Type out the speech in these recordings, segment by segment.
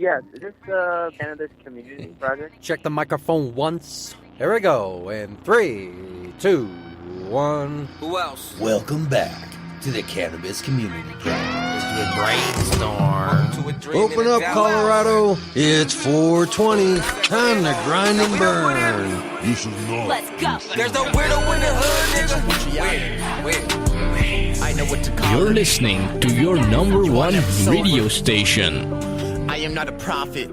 Yes, is this Cannabis Community Project? Check the microphone once. Here we go. In 3, 2, 1. Who else? Welcome back to the Cannabis Community Project. Let's do a brainstorm. Open up, Colorado. It's 420. Time to grind and burn. You should know. Let's go. There's no weirdo in the hood, nigga. Where? I know what to call You're it. listening to your number one radio station. I am not a prophet,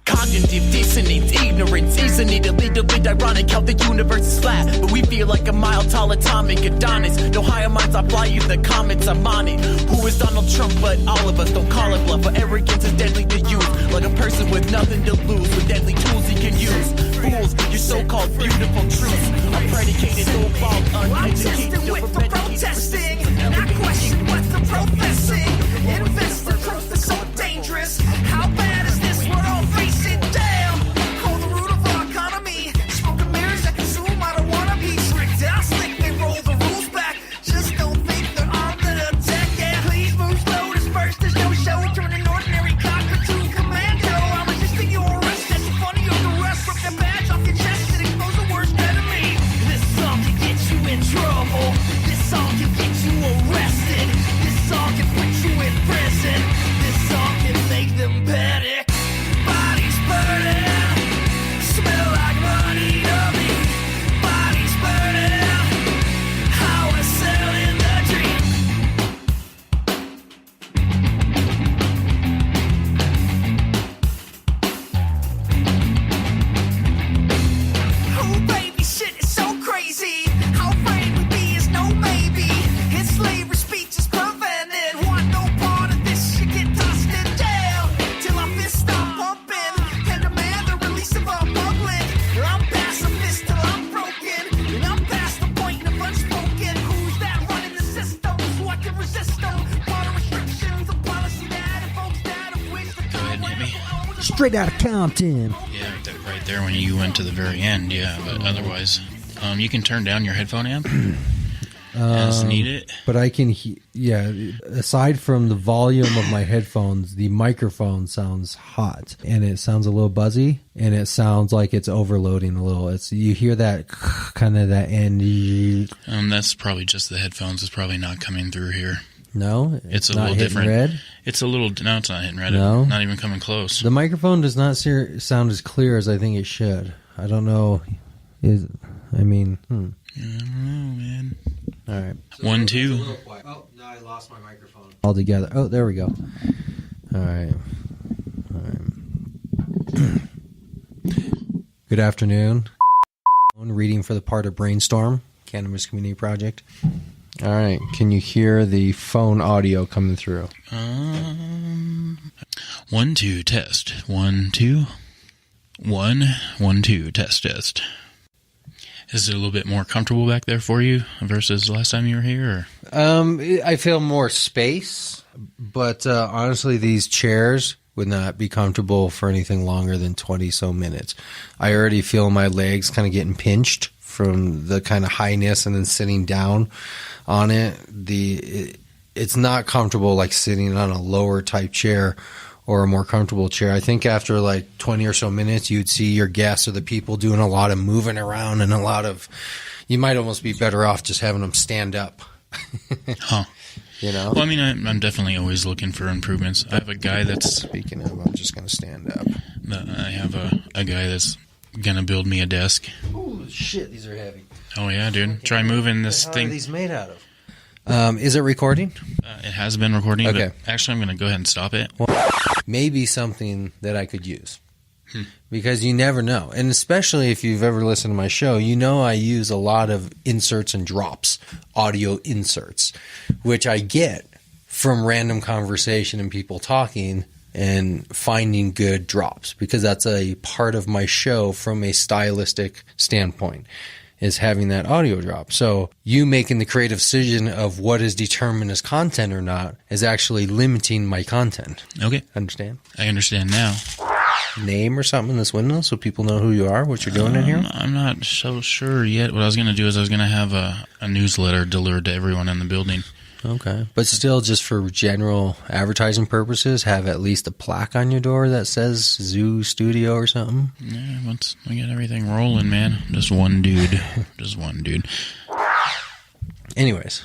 Cognitive dissonance, ignorance, easily a little bit ironic how the universe is flat. But we feel like a mile tall atomic Adonis. No higher minds, I fly you the comments, I'm on it. Who is Donald Trump but all of us? Don't call it bluff, for arrogance is deadly to use. Like a person with nothing to lose, with deadly tools he can use. Fools, your so-called beautiful truths are predicated, no fault, uneducated, no protesting, not question what the professing. Investor growth is so dangerous. How bad is this? We're all facing down. Hold the root of our economy. Smoke and mirrors that consume. I don't wanna be tricked. I'll slick. They roll the rules back. Just don't think they're on the attack. Yeah, please move slow. Disperse. There's no show. Turn an ordinary cocker to commando. I'm resisting your arrest. That's funny. You're the rest. Rip the badge off your chest and expose the worst enemy. This song can get you in trouble. This song can get you arrested. This song can put you in prison. This song can make them panic. Bodies burning, smell like money to me. Bodies burning, how we're selling the dream. Oh baby, shit is so crazy. How afraid we be is no maybe. His slavery speech is prevented. Want no part of this shit, get tossed in jail till our fists stop pumping and demand the release of our public. I'm pacifist till I'm broken, and I'm past the point of unspoken. Who's that running the system? So I can resist them. Water restrictions, a policy that invokes that of which the Go ahead and hit me. Straight out of Compton. Yeah, right there when you went to the very end, yeah, but otherwise, you can turn down your headphone amp as needed. But I can, aside from the volume of my headphones, the microphone sounds hot and it sounds a little buzzy and it sounds like it's overloading a little. You hear that kind of that end. That's probably just the headphones. It's probably not coming through here. No, It's a not little hitting different. Red. It's a little, no, it's not hitting red. No? Not even coming close. The microphone does not sound as clear as I think it should. I don't know. I don't know, man. All right. 1, 2. Oh, no, I lost my microphone altogether. Oh, there we go. All right. Good afternoon. Reading for the part of Brainstorm, Cannabis Community Project. All right. Can you hear the phone audio coming through? 1, 2, test. 1, 2. 1, 1, 2, test. Is it a little bit more comfortable back there for you versus the last time you were here? Or? I feel more space, but honestly, these chairs would not be comfortable for anything longer than 20 so minutes. I already feel my legs kind of getting pinched from the kind of highness and then sitting down on it. It's not comfortable like sitting on a lower type chair or a more comfortable chair. I think after like 20 or so minutes, you'd see your guests or the people doing a lot of moving around and you might almost be better off just having them stand up. Huh. You know? Well, I mean, I'm definitely always looking for improvements. I have a guy that's... Speaking of, I'm just going to stand up. I have a guy that's going to build me a desk. Oh, shit, these are heavy. Oh, yeah, dude. Try moving this What thing. are these made out of? Is it recording? It has been recording, Okay. but actually I'm going to go ahead and stop it. Well, maybe something that I could use. Because you never know. And especially if you've ever listened to my show, you know I use a lot of inserts and drops, audio inserts, which I get from random conversation and people talking and finding good drops, because that's a part of my show from a stylistic standpoint, is having that audio drop. So you making the creative decision of what is determined as content or not is actually limiting my content. Okay. Understand? I understand now. Name or something in this window so people know who you are, what you're doing in here? I'm not so sure yet. What I was going to do is I was going to have a newsletter delivered to everyone in the building. Okay. But still, just for general advertising purposes, have at least a plaque on your door that says Zoo Studio or something? Yeah, once we get everything rolling, man. Just one dude. Just one dude. Anyways,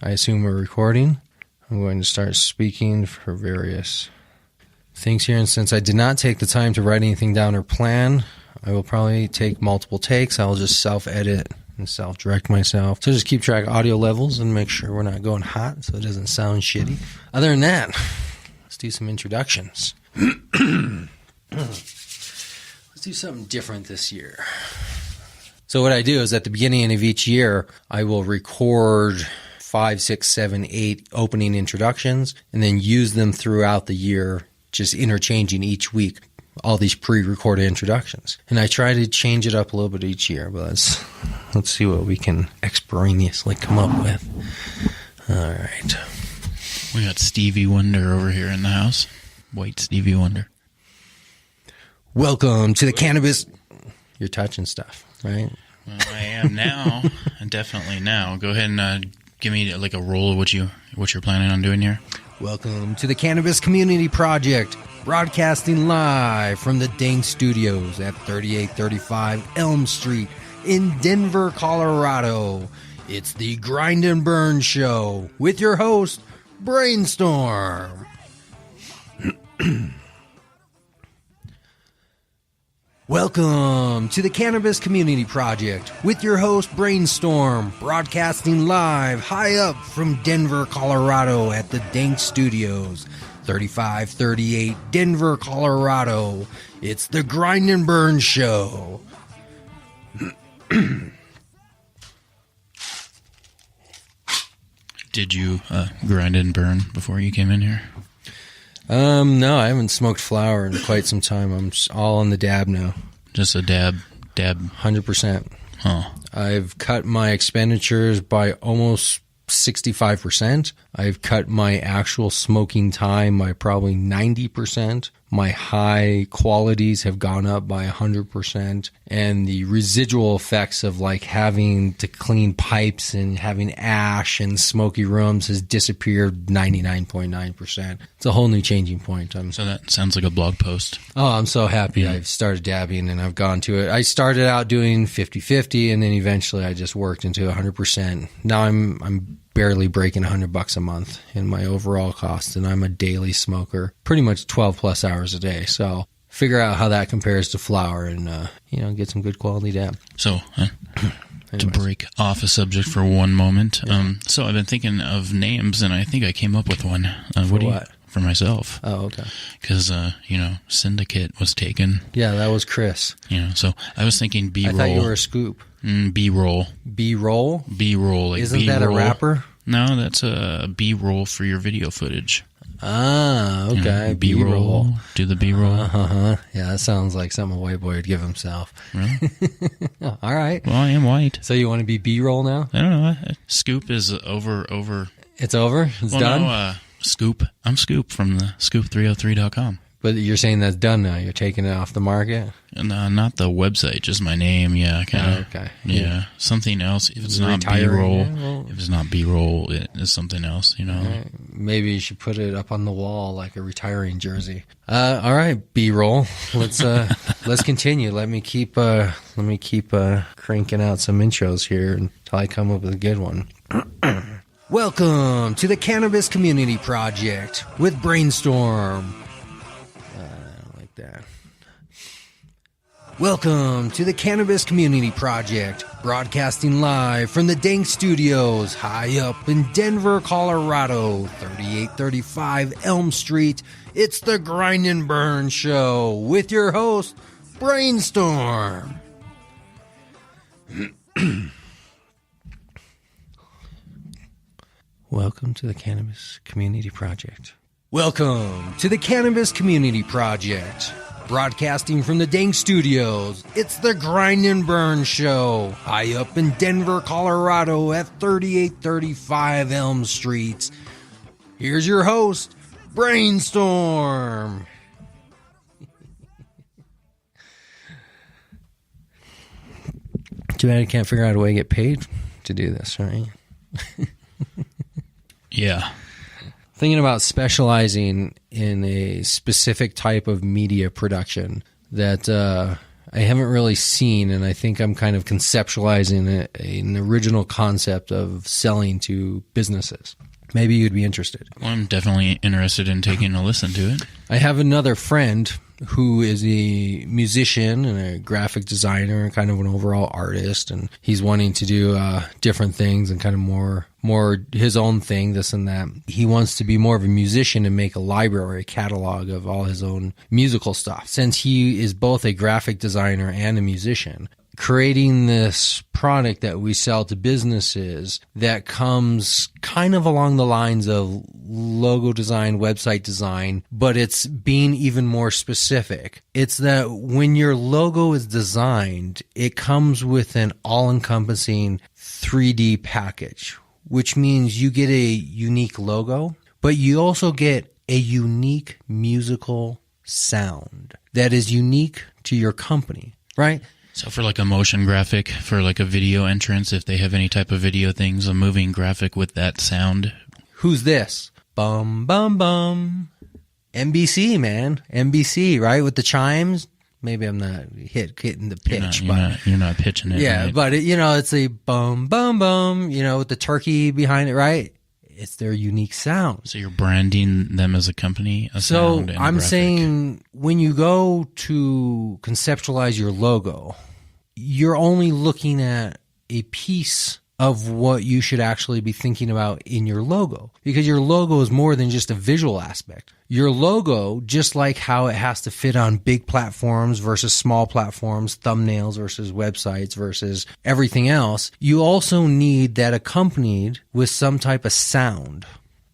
I assume we're recording. I'm going to start speaking for various things here. And since I did not take the time to write anything down or plan, I will probably take multiple takes. I'll just self-edit and self-direct myself. So just keep track of audio levels and make sure we're not going hot so it doesn't sound shitty. Other than that, let's do some introductions. Let's do something different this year. So what I do is at the beginning of each year, I will record 5, 6, 7, 8 opening introductions and then use them throughout the year, just interchanging each week all these pre-recorded introductions. And I try to change it up a little bit each year, but let's see what we can extemporaneously come up with. All right. We got Stevie Wonder over here in the house. White Stevie Wonder. Welcome to the Cannabis... You're touching stuff, right? Well, I am now. Definitely now. Go ahead and give me like a roll of what you're planning on doing here. Welcome to the Cannabis Community Project, broadcasting live from the Dang Studios at 3835 Elm Street in Denver, Colorado. It's the Grind and Burn Show with your host, Brainstorm. Welcome to the Cannabis Community Project with your host, Brainstorm, broadcasting live high up from Denver, Colorado at the Dank Studios, 3538 Denver, Colorado. It's the Grind and Burn Show. Did you grind and burn before you came in here? No, I haven't smoked flower in quite some time. I'm all on the dab now. Just a dab. 100%. Huh. I've cut my expenditures by almost 65%. I've cut my actual smoking time by probably 90%. My high qualities have gone up by 100%. And the residual effects of like having to clean pipes and having ash and smoky rooms has disappeared 99.9%. It's a whole new changing point. So that sounds like a blog post. Oh, I'm so happy I've started dabbing and I've gone to it. I started out doing 50-50 and then eventually I just worked into 100%. Now I'm barely breaking $100 a month in my overall cost, and I'm a daily smoker, pretty much 12 plus hours a day. So figure out how that compares to flower and get some good quality dab. So to break off a subject for one moment, so I've been thinking of names, and I think I came up with one. What? For myself. Oh, okay. Because Syndicate was taken. Yeah, that was Chris. So I was thinking B-roll. I thought you were a scoop. B-roll. B-roll? B-roll. Like Isn't B-roll. that a rapper? No, that's a B-roll for your video footage. Ah, okay. B-roll. Do the B-roll. Uh-huh. Yeah, that sounds like something a white boy would give himself. Really? Oh, all right. Well, I am white. So you want to be B-roll now? I don't know. Scoop is over. It's over? It's done? No, Scoop. I'm Scoop from the scoop303.com. But you're saying that's done now. You're taking it off the market? And, not the website, just my name. Yeah, kind of. Oh, okay. Yeah. Something else. If it's not Retiring, B-roll, if it's not B-roll, it is something else. Right. Maybe you should put it up on the wall like a retiring jersey. All right, B-roll. Let's continue. Let me keep cranking out some intros here until I come up with a good one. Welcome to the Cannabis Community Project with Brainstorm. I don't like that. Welcome to the Cannabis Community Project, broadcasting live from the Dank Studios, high up in Denver, Colorado, 3835 Elm Street. It's the Grind and Burn Show with your host, Brainstorm. Welcome to the Cannabis Community Project. Welcome to the Cannabis Community Project. Broadcasting from the Dank Studios, it's the Grind and Burn Show, high up in Denver, Colorado at 3835 Elm Street. Here's your host, Brainstorm. Too bad I can't figure out a way to get paid to do this, right? Yeah. Thinking about specializing in a specific type of media production that I haven't really seen, and I think I'm kind of conceptualizing an original concept of selling to businesses. Maybe you'd be interested. Well, I'm definitely interested in taking a listen to it. I have another friend who is a musician and a graphic designer and kind of an overall artist, and he's wanting to do different things and kind of more his own thing, this and that. He wants to be more of a musician and make a library, a catalog of all his own musical stuff. Since he is both a graphic designer and a musician, creating this product that we sell to businesses that comes kind of along the lines of logo design, website design, but it's being even more specific. It's that when your logo is designed, it comes with an all-encompassing 3D package, which means you get a unique logo, but you also get a unique musical sound that is unique to your company, right? So for like a motion graphic, for like a video entrance, if they have any type of video things, a moving graphic with that sound. Who's this? Bum, bum, bum. NBC, man. NBC, right? With the chimes. Maybe I'm not hitting the pitch. You're not pitching it. Yeah, right? but it's a bum, bum, bum, with the turkey behind it, right? It's their unique sound. So you're branding them as a company, a sound, and a I'm graphic. saying when you go to conceptualize your logo, you're only looking at a piece of what you should actually be thinking about in your logo, because your logo is more than just a visual aspect. Your logo, just like how it has to fit on big platforms versus small platforms, thumbnails versus websites versus everything else, you also need that accompanied with some type of sound.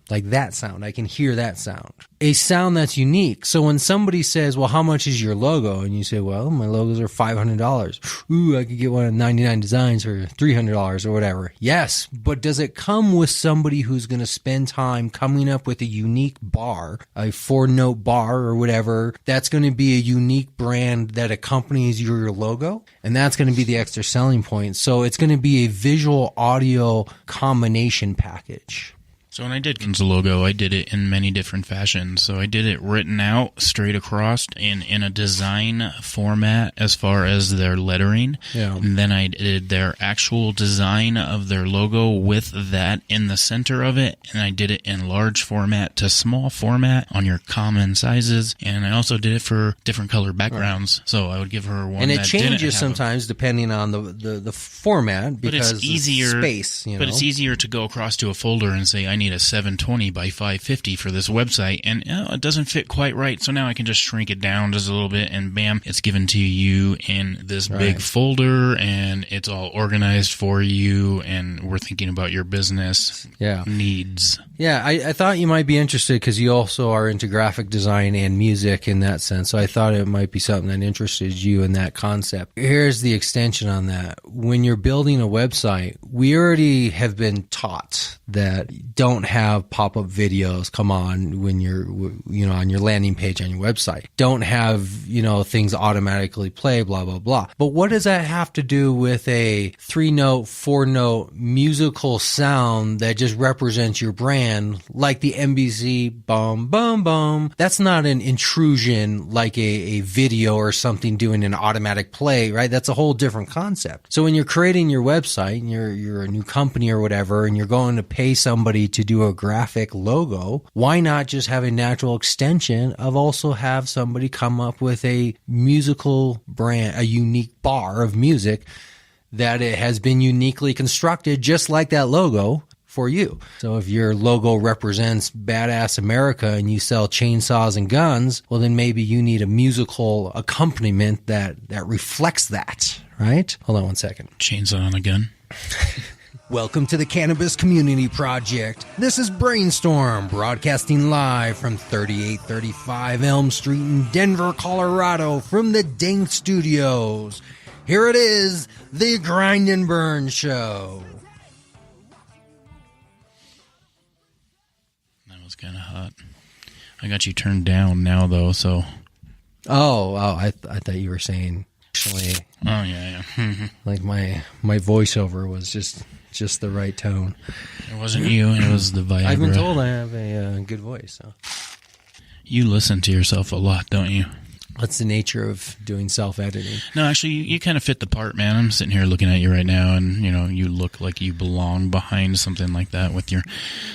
Like that sound. I can hear that sound. A sound that's unique. So when somebody says, well, how much is your logo? And you say, well, my logos are $500. Ooh, I could get one of 99 designs for $300 or whatever. Yes, but does it come with somebody who's going to spend time coming up with a unique bar, a 4-note bar or whatever, that's going to be a unique brand that accompanies your logo? And that's going to be the extra selling point. So it's going to be a visual audio combination package. So when I did Ken's logo, I did it in many different fashions. So I did it written out straight across in a design format as far as their lettering. Yeah. And then I did their actual design of their logo with that in the center of it. And I did it in large format to small format on your common sizes. And I also did it for different color backgrounds. Right. So I would give her one and it that changes sometimes depending on the format, because but it's easier, space. But it's easier to go across to a folder and say, I need a 720 by 550 for this website, and it doesn't fit quite right, so now I can just shrink it down just a little bit, and bam, it's given to you in this big folder, and it's all organized for you, and we're thinking about your business needs. Yeah, I thought you might be interested because you also are into graphic design and music in that sense, so I thought it might be something that interested you in that concept. Here's the extension on that. When you're building a website, we already have been taught that don't have pop-up videos come on when you're on your landing page on your website. Don't have things automatically play, blah blah blah. But what does that have to do with a 3-note, 4-note musical sound that just represents your brand, like the NBC bum bum bum? That's not an intrusion like a video or something doing an automatic play, right? That's a whole different concept. So when you're creating your website and you're a new company or whatever, and you're going to pay somebody to do a graphic logo, why not just have a natural extension of also have somebody come up with a musical brand, a unique bar of music that it has been uniquely constructed just like that logo for you. So if your logo represents badass America and you sell chainsaws and guns, well then maybe you need a musical accompaniment that reflects that, right? Hold on one second. Chainsaw and a gun. Welcome to the Cannabis Community Project. This is Brainstorm, broadcasting live from 3835 Elm Street in Denver, Colorado, from the Dink Studios. Here it is, the Grind and Burn Show. That was kind of hot. I got you turned down now, though, so... Oh, I thought you were saying... Actually, Oh yeah. like my voiceover was just the right tone. It wasn't you. It was the Viagra. I've been told I have a good voice. So. You listen to yourself a lot, don't you? What's the nature of doing self-editing? No, actually, you kind of fit the part, man. I'm sitting here looking at you right now, and you look like you belong behind something like that with your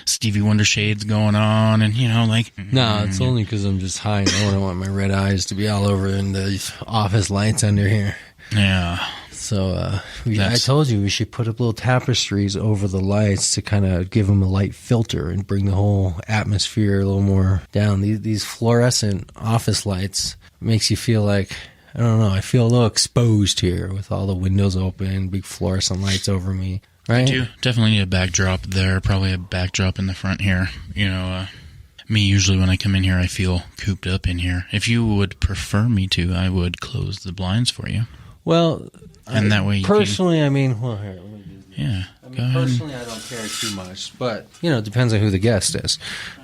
Stevie Wonder shades going on, and like. No, it's only because I'm just high and I don't want my red eyes to be all over in the office lights under here. Yeah. So I told you we should put up little tapestries over the lights to kind of give them a light filter and bring the whole atmosphere a little more down. These fluorescent office lights makes you feel like, I don't know, I feel a little exposed here with all the windows open, big fluorescent lights over me. Right? I do definitely need a backdrop there, probably a backdrop in the front here. Me, usually when I come in here, I feel cooped up in here. If you would prefer me to, I would close the blinds for you. Well, and that way you personally, I mean, well, here, let me do this. Yeah. I mean, personally, I don't care too much, but it depends on who the guest is.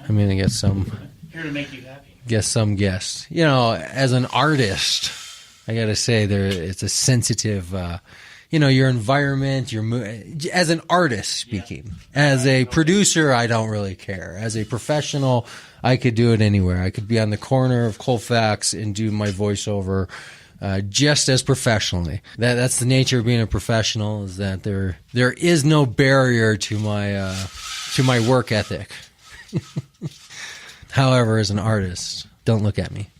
I mean, I get some. Here to make you happy. Guess some guest. As an artist, I got to say it's a sensitive. Your environment. As an artist speaking. As a producer, I don't really care. As a professional, I could do it anywhere. I could be on the corner of Colfax and do my voiceover. Just as professionally. That's the nature of being a professional, is that there is no barrier to my work ethic. However, as an artist, don't look at me.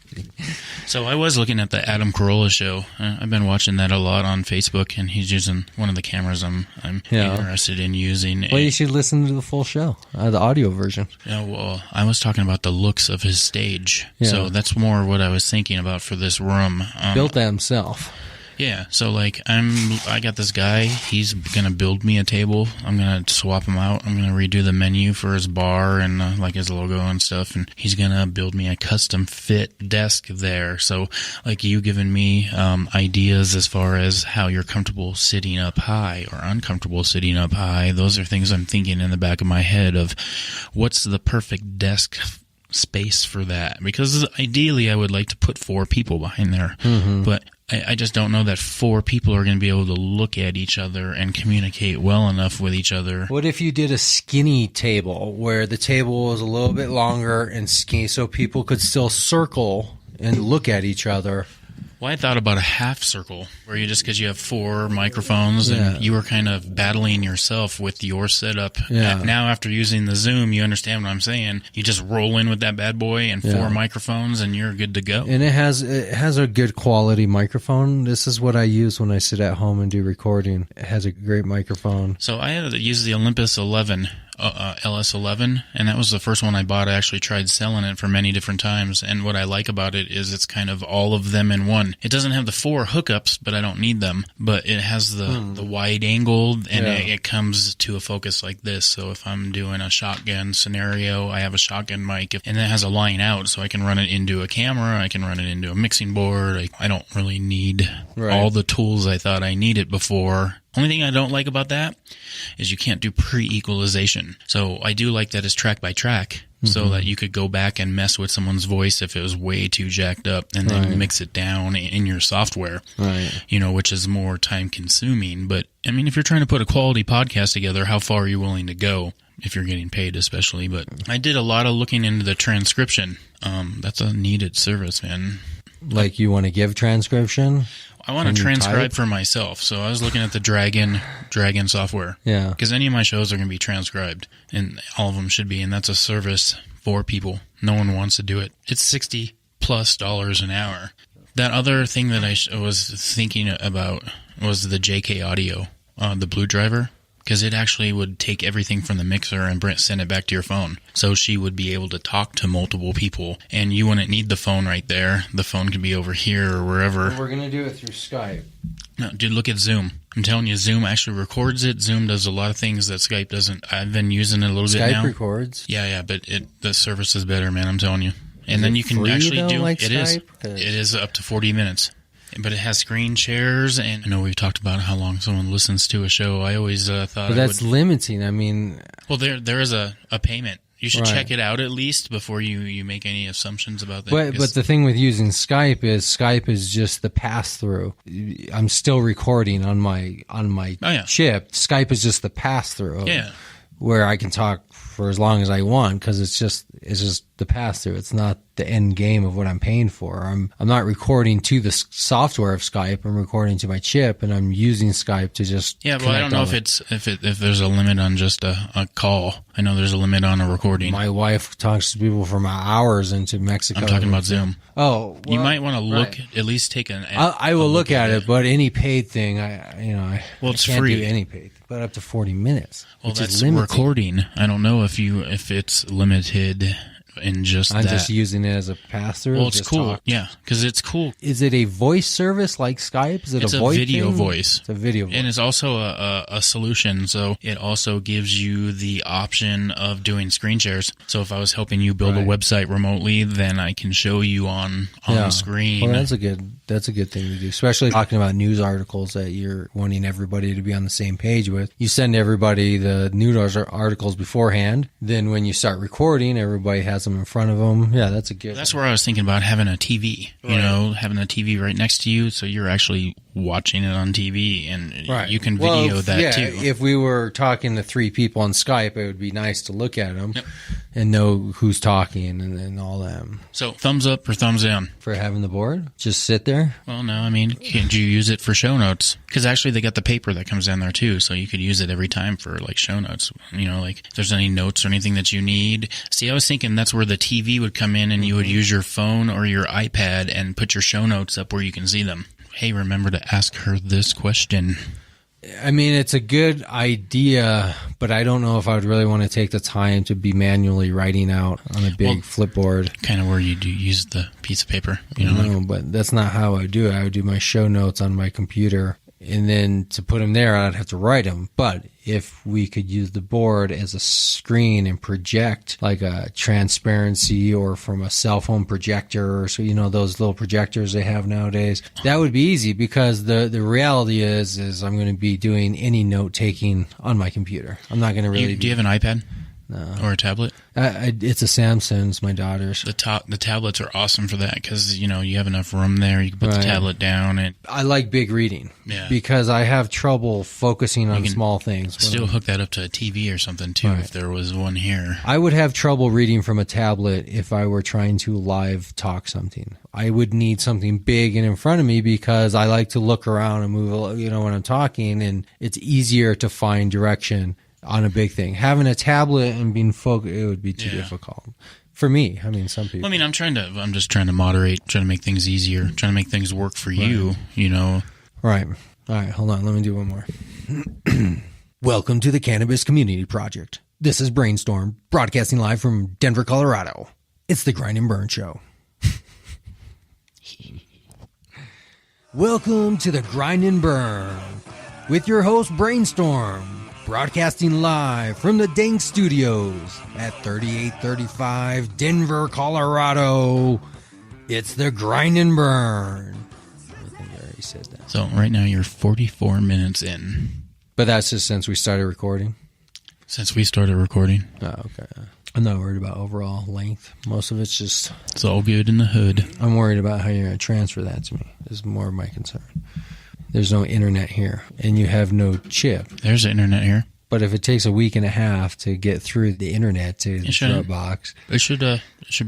So I was looking at the Adam Carolla show. I've been watching that a lot on Facebook, and he's using one of the cameras I'm interested in using. Well, you should listen to the full show, the audio version. Yeah, well, I was talking about the looks of his stage. Yeah. So that's more what I was thinking about for this room. Built that himself. Yeah, so I got this guy, he's gonna build me a table, I'm gonna swap him out, I'm gonna redo the menu for his bar and his logo and stuff, and he's gonna build me a custom fit desk there. So you giving me ideas as far as how you're comfortable sitting up high or uncomfortable sitting up high, those are things I'm thinking in the back of my head of what's the perfect desk space for that, because ideally I would like to put 4 people behind there, but I just don't know that 4 people are going to be able to look at each other and communicate well enough with each other. What if you did a skinny table where the table was a little bit longer and skinny so people could still circle and look at each other? Well, I thought about a half circle where because you have 4 microphones and you were kind of battling yourself with your setup. Yeah. Now, after using the Zoom, you understand what I'm saying. You just roll in with that bad boy and 4 microphones and you're good to go. And it has a good quality microphone. This is what I use when I sit at home and do recording. It has a great microphone. So I had to use the Olympus 11. LS11, and that was the first one I bought. I actually tried selling it for many different times, and what I like about it is it's kind of all of them in one. It doesn't have the 4 hookups, but I don't need them, but it has the wide angle, and it comes to a focus like this. So if I'm doing a shotgun scenario, I have a shotgun mic, and it has a line out, so I can run it into a camera, I can run it into a mixing board. I don't really need all the tools I thought I needed before. Only thing I don't like about that is you can't do pre-equalization. So I do like that it's track by track, so that you could go back and mess with someone's voice if it was way too jacked up, and then mix it down in your software, which is more time consuming. But I mean, if you're trying to put a quality podcast together, how far are you willing to go? If you're getting paid, especially. But I did a lot of looking into the transcription. That's a needed service, man. Like you want to give transcription? I want to transcribe for myself, so I was looking at the Dragon software. Yeah. Because any of my shows are going to be transcribed, and all of them should be, and that's a service for people. No one wants to do it. It's $60+ an hour. That other thing that I was thinking about was the JK Audio, the Blue Driver. Because it actually would take everything from the mixer and send it back to your phone. So she would be able to talk to multiple people, and you wouldn't need the phone right there. The phone could be over here or wherever. We're going to do it through Skype. No, dude, look at Zoom. I'm telling you, Zoom actually records it. Zoom does a lot of things that Skype doesn't. I've been using it a little bit now. Skype records? Yeah, but the service is better, man, I'm telling you. And then you can actually do it. It is up to 40 minutes. But it has screen shares, and I know we've talked about how long someone listens to a show. I always thought but that's limiting. I mean... Well, there is a payment. You should Right. check it out at least before you make any assumptions about that. But the thing with using Skype is just the pass through. I'm still recording on my chip. Skype is just the pass through. Yeah. Where I can talk for as long as I want because it's just the pass through. It's not the end game of what I'm paying for. I'm not recording to the software of Skype. I'm recording to my chip, and I'm using Skype to just yeah. Well, I don't know if there's a limit on just a call. I know there's a limit on a recording. My wife talks to people for hours into Mexico. I'm talking about Zoom. Oh, well, you might want to look right. at least take an. I will look at it, but any paid thing, it's can't free. do any paid, but up to 40 minutes. Well, which that's is limited. recording. I don't know if it's limited in just I'm that. just using it as a pass-through. Well, it's just cool. talk. Yeah, because it's cool. Is it a voice service like Skype? Is it It's a a voice video thing? voice. It's a video voice. And it's also a solution, so it also gives you the option of doing screen shares. So if I was helping you build a website remotely, then I can show you on the screen. Well, that's a good thing to do, especially talking about news articles that you're wanting everybody to be on the same page with. You send everybody the news articles beforehand. Then when you start recording, everybody has them in front of them. Yeah, that's a good. That's where I was thinking about having a TV. You know, having a TV right next to you, so you're actually watching it on TV, and you can video that too. If we were talking to three people on Skype, it would be nice to look at them and know who's talking and all that. So, thumbs up or thumbs down for having the board? Just sit there? Well, no, I mean, can't you use it for show notes? Because actually, they got the paper that comes down there too, so you could use it every time for like show notes. You know, like if there's any notes or anything that you need. See, I was thinking that's where the TV would come in, and you would use your phone or your iPad and put your show notes up where you can see them. Hey, remember to ask her this question. I mean, it's a good idea, but I don't know if I would really want to take the time to be manually writing out on a big flipboard. Kind of where you do use the piece of paper. You know, no, but that's not how I do it. I would do my show notes on my computer, and then to put them there, I'd have to write them. But if we could use the board as a screen and project like a transparency or from a cell phone projector, or so, you know, those little projectors they have nowadays, that would be easy because the reality is I'm going to be doing any note taking on my computer. I'm not going to really. Do you have an iPad? No. Or a tablet? It's a Samsung's, my daughter's. The tablets are awesome for that because, you know, you have enough room there. You can put the tablet down. And I like big reading because I have trouble focusing on small things. Still hook that up to a TV or something, too, if there was one here. I would have trouble reading from a tablet if I were trying to live talk something. I would need something big and in front of me because I like to look around and move, you know, when I'm talking, and it's easier to find direction on a big thing. Having a tablet and being focused, it would be too difficult. For me, I mean, some people. Well, I mean, I'm just trying to moderate, trying to make things easier, trying to make things work for you, you know. Right. All right, hold on. Let me do one more. Welcome to the Cannabis Community Project. This is Brainstorm, broadcasting live from Denver, Colorado. It's the Grind and Burn Show. Welcome to the Grind and Burn with your host, Brainstorm. Broadcasting live from the Dank Studios at 3835 Denver, Colorado. It's the Grind and Burn. I think I already said that. So right now you're 44 minutes in. But that's just since we started recording? Since we started recording. Oh, okay. I'm not worried about overall length. Most of it's just... It's all good in the hood. I'm worried about how you're going to transfer that to me. This is more of my concern. There's no internet here, and you have no chip. There's internet here. But if it takes a week and a half to get through the internet to the Dropbox... It should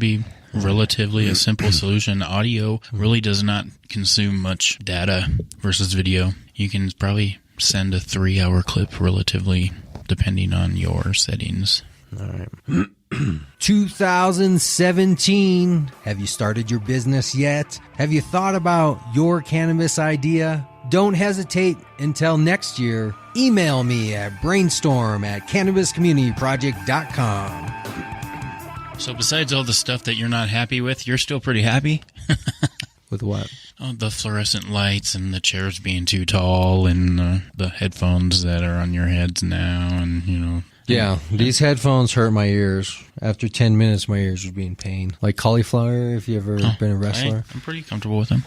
be relatively a simple solution. Audio really does not consume much data versus video. You can probably send a 3-hour clip relatively, depending on your settings. All right. 2017. Have you started your business yet? Have you thought about your cannabis idea? Don't hesitate until next year. Email me at brainstorm@cannabiscommunityproject.com. So besides all the stuff that you're not happy with, you're still pretty happy? With what? Oh, the fluorescent lights and the chairs being too tall and the headphones that are on your heads now and, you know... Yeah, these headphones hurt my ears. After 10 minutes, my ears would be in pain. Like cauliflower, if you've ever been a wrestler. I'm pretty comfortable with them.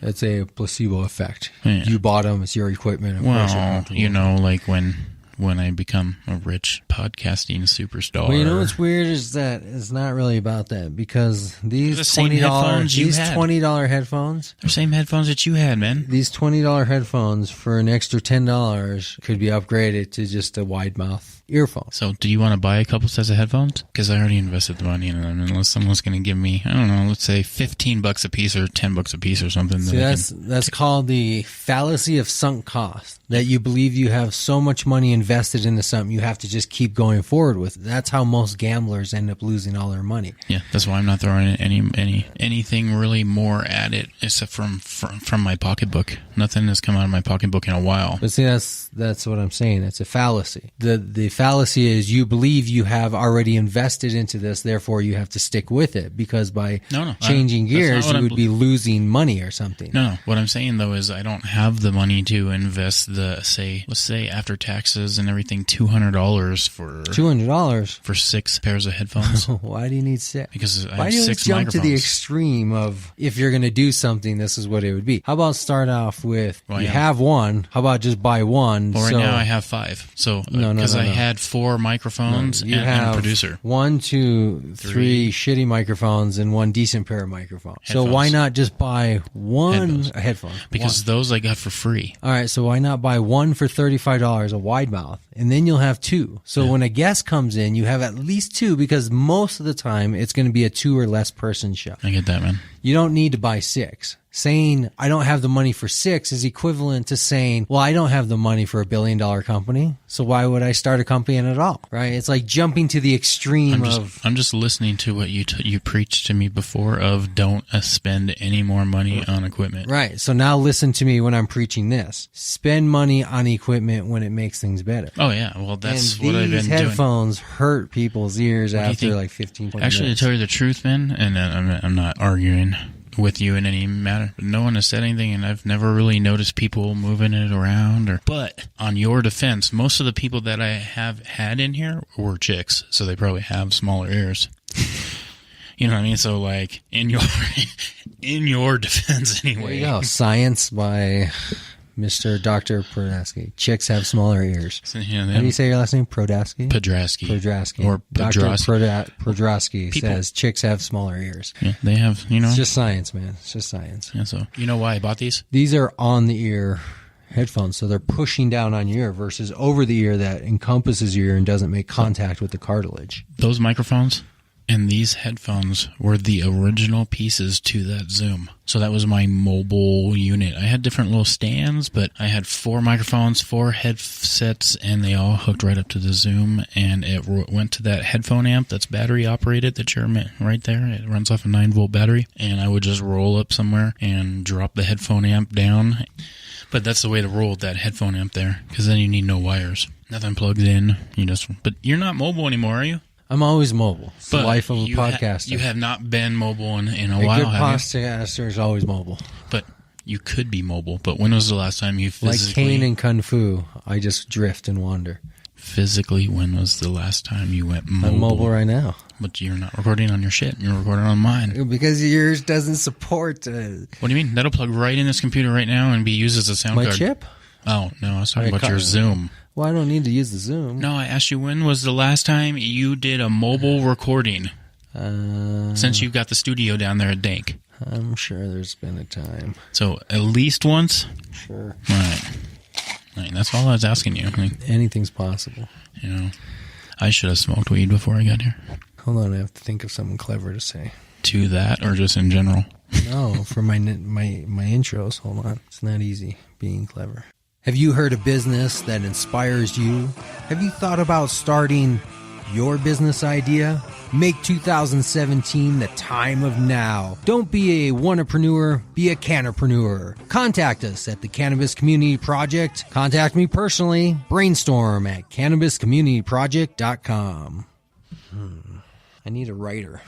It's a placebo effect. Yeah. You bought them, it's your equipment. Well, you know, like when when I become a rich podcasting superstar. Well, you know what's weird is that it's not really about that, because these the same $20 headphones you these had. $20 headphones, the same headphones that you had, man. these $20 headphones for an extra $10 could be upgraded to just a wide mouth earphone. So, do you want to buy a couple sets of headphones? Because I already invested the money in them. Unless someone's going to give me, I don't know, let's say $15 a piece or $10 a piece or something. See, that's called the fallacy of sunk cost. That you believe you have so much money invested into something, you have to just keep going forward with it. That's how most gamblers end up losing all their money. Yeah, that's why I'm not throwing anything really more at it, except from my pocketbook. Nothing has come out of my pocketbook in a while. But see, that's what I'm saying. It's a fallacy. The fallacy is you believe you have already invested into this, therefore you have to stick with it, because by changing gears, you would be losing money or something. No, what I'm saying though is I don't have the money to invest let's say after taxes and everything, $200 for 6 pairs of headphones. Why do you need 6? Because I Why have do you 6 jump microphones. to the extreme of, if you're going to do something, this is what it would be? How about start off with, have one, how about just buy one? Well, right now I have 5. So, because I had 4 microphones and a producer. 1, 2, 3 shitty microphones and 1 decent pair of microphones. So why not just buy one headphone? Because those I got for free. All right, so why not buy one for $35, a wide mouth, and then you'll have 2. So when a guest comes in, you have at least 2, because most of the time it's going to be a 2 or less person show. I get that, man. You don't need to buy 6. Saying I don't have the money for 6 is equivalent to saying, well, I don't have the money for $1 billion company, so why would I start a company at all? Right? It's like jumping to the extreme I'm just listening to what you preached to me before of don't spend any more money on equipment. Right. So now listen to me when I'm preaching this. Spend money on equipment when it makes things better. Oh yeah, well that's and what I've been doing. These headphones hurt people's ears after like 15, 20 Actually, minutes. to tell you the truth, man, and I'm not arguing with you in any matter, but no one has said anything, and I've never really noticed people moving it around. But on your defense, most of the people that I have had in here were chicks, so they probably have smaller ears. You know what I mean? So like in your defense, anyway. There you go. Science by Mr. Dr. Prodaski. Chicks have smaller ears. So, how do you say your last name? Prodaski? Podrasky. Or Dr. Podrasky says chicks have smaller ears. Yeah, they have, It's just science, man. It's just science. Yeah, so you know why I bought these? These are on the ear headphones, so they're pushing down on your ear versus over the ear that encompasses your ear and doesn't make contact with the cartilage. Those microphones and these headphones were the original pieces to that Zoom. So that was my mobile unit. I had different little stands, but I had 4 microphones, 4 headsets, and they all hooked right up to the Zoom. And it went to that headphone amp that's battery operated that you're right there. It runs off a 9-volt battery. And I would just roll up somewhere and drop the headphone amp down. But that's the way to roll with that headphone amp there, because then you need no wires. Nothing plugs in. But you're not mobile anymore, are you? I'm always mobile. It's the life of a podcaster. You have not been mobile in a while, good have podcaster is always mobile. But you could be mobile. But when was the last time you physically... Like Kane and Kung Fu, I just drift and wander. Physically, when was the last time you went mobile? I'm mobile right now. But you're not recording on your shit. You're recording on mine. Because yours doesn't support... What do you mean? That'll plug right in this computer right now and be used as a sound card. My chip? Oh, no. I was talking about your Zoom. Well, I don't need to use the Zoom. No, I asked you when was the last time you did a mobile recording? Since you got the studio down there at Dank. I'm sure there's been a time. So, at least once? Sure. Right. That's all I was asking you. Anything's possible. I should have smoked weed before I got here. Hold on, I have to think of something clever to say. To that, or just in general? No, for my intros. Hold on. It's not easy being clever. Have you heard a business that inspires you? Have you thought about starting your business idea? Make 2017 the time of now. Don't be a wanapreneur, be a cannapreneur. Contact us at the Cannabis Community Project. Contact me personally. Brainstorm at cannabiscommunityproject.com. I need a writer.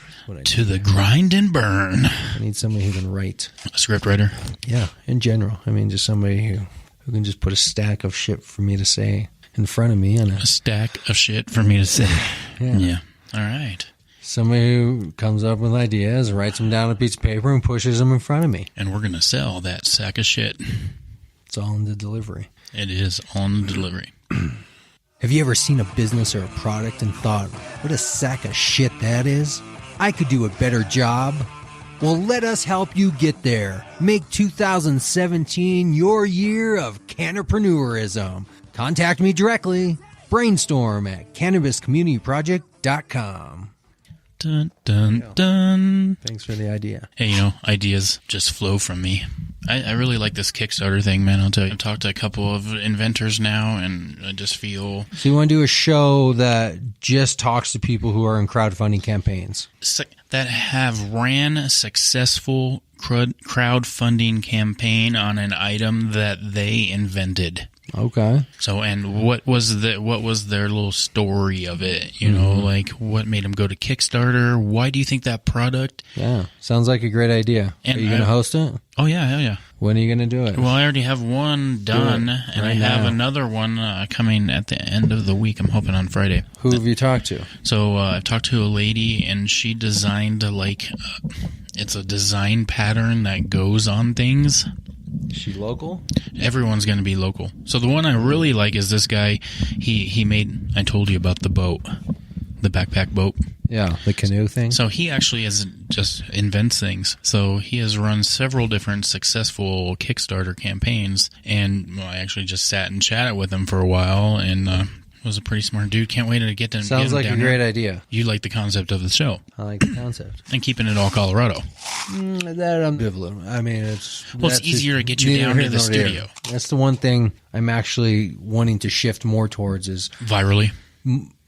To the grind and burn. I need somebody who can write. A script writer? Yeah, in general. I mean, just somebody who can just put a stack of shit for me to say in front of me. A stack of shit for me to say. Yeah. All right. Somebody who comes up with ideas, writes them down on a piece of paper, and pushes them in front of me. And we're going to sell that sack of shit. It's all in the delivery. It is on the delivery. Have you ever seen a business or a product and thought, what a sack of shit that is? I could do a better job. Well, let us help you get there. Make 2017 your year of cannapreneurism. Contact me directly. Brainstorm at cannabiscommunityproject.com. Dun, dun, dun. Thanks for the idea. Hey, ideas just flow from me. I really like this Kickstarter thing, man. I'll tell you. I've talked to a couple of inventors now, and I just feel... So you want to do a show that just talks to people who are in crowdfunding campaigns? That have ran a successful crowdfunding campaign on an item that they invented. Okay. So, and what was their little story of it? You know, like what made them go to Kickstarter? Why do you think that product? Yeah, sounds like a great idea. And are you going to host it? Oh yeah, hell yeah. When are you going to do it? Well, I already have one done, and I have another one coming at the end of the week. I'm hoping on Friday. Who have you talked to? So I've talked to a lady, and she designed it's a design pattern that goes on things. Is she local? Everyone's going to be local. So the one I really like is this guy. He made, I told you about the boat, the backpack boat. Yeah, the canoe thing. So he actually just invents things. So he has run several different successful Kickstarter campaigns, and I actually just sat and chatted with him for a while, and was a pretty smart dude. Can't wait to get to Sounds like a great idea. You like the concept of the show. I like the concept. And keeping it all Colorado. That I'm ambivalent. I mean, it's easier to get you down to the studio. That's the one thing I'm actually wanting to shift more towards is virally.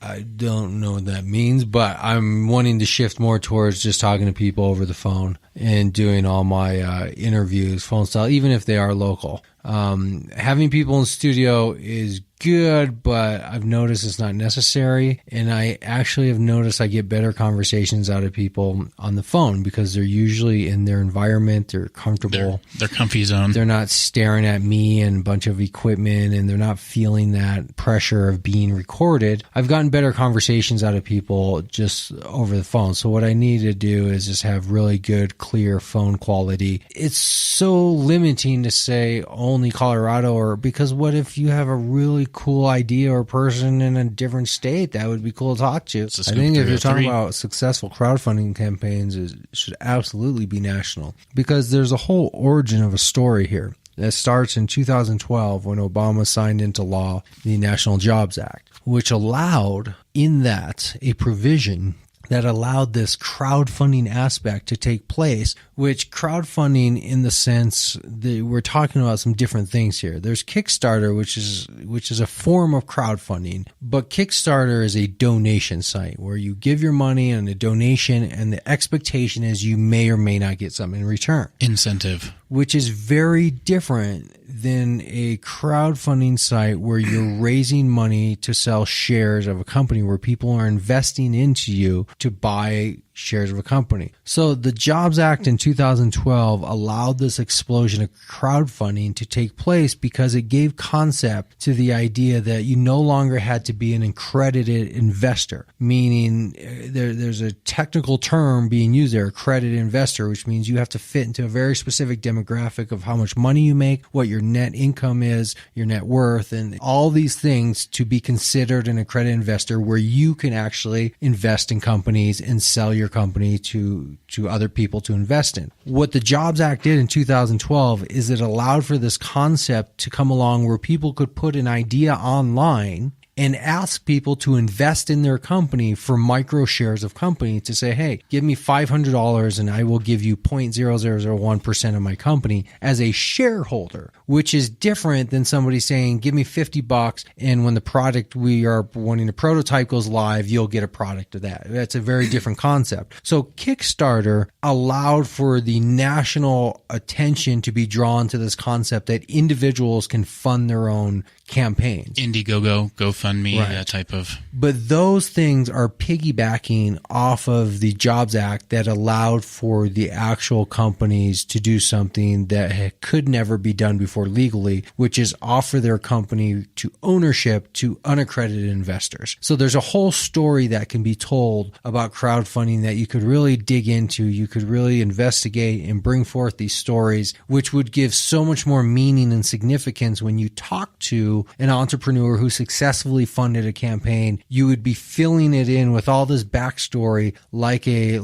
I don't know what that means, but I'm wanting to shift more towards just talking to people over the phone and doing all my interviews phone style, even if they are local. Having people in studio is good, but I've noticed it's not necessary. And I actually have noticed I get better conversations out of people on the phone because they're usually in their environment. They're comfortable. They're comfy zone. They're not staring at me and a bunch of equipment, and they're not feeling that pressure of being recorded. I've gotten better conversations out of people just over the phone. So what I need to do is just have really good, clear phone quality. It's so limiting to say only Colorado, or because what if you have a really cool idea or person in a different state that would be cool to talk to? I think if you're talking about successful crowdfunding campaigns, it should absolutely be national, because there's a whole origin of a story here that starts in 2012 when Obama signed into law the National Jobs Act, which allowed in that a provision that allowed this crowdfunding aspect to take place, which crowdfunding in the sense that we're talking about some different things here. There's Kickstarter, which is a form of crowdfunding, but Kickstarter is a donation site where you give your money and a donation, and the expectation is you may or may not get something in return. Incentive. Which is very different than a crowdfunding site where you're raising money to sell shares of a company, where people are investing into you to buy shares of a company. So the Jobs Act in 2012 allowed this explosion of crowdfunding to take place because it gave concept to the idea that you no longer had to be an accredited investor, meaning there's a technical term being used there, accredited investor, which means you have to fit into a very specific demographic of how much money you make, what your net income is, your net worth, and all these things to be considered an accredited investor, where you can actually invest in companies and sell your company to other people to invest in. What the Jobs Act did in 2012 is it allowed for this concept to come along where people could put an idea online and ask people to invest in their company for micro shares of company, to say, hey, give me $500 and I will give you 0.0001% of my company as a shareholder, which is different than somebody saying, give me $50 and when the product we are wanting to prototype goes live, you'll get a product of that. That's a very different concept. So Kickstarter allowed for the national attention to be drawn to this concept that individuals can fund their own campaigns. Indiegogo, GoFundMe, right. That type of. But those things are piggybacking off of the Jobs Act that allowed for the actual companies to do something that could never be done before legally, which is offer their company to ownership to unaccredited investors. So there's a whole story that can be told about crowdfunding that you could really dig into. You could really investigate and bring forth these stories, which would give so much more meaning and significance when you talk to an entrepreneur who successfully successfully funded a campaign, you would be filling it in with all this backstory, like a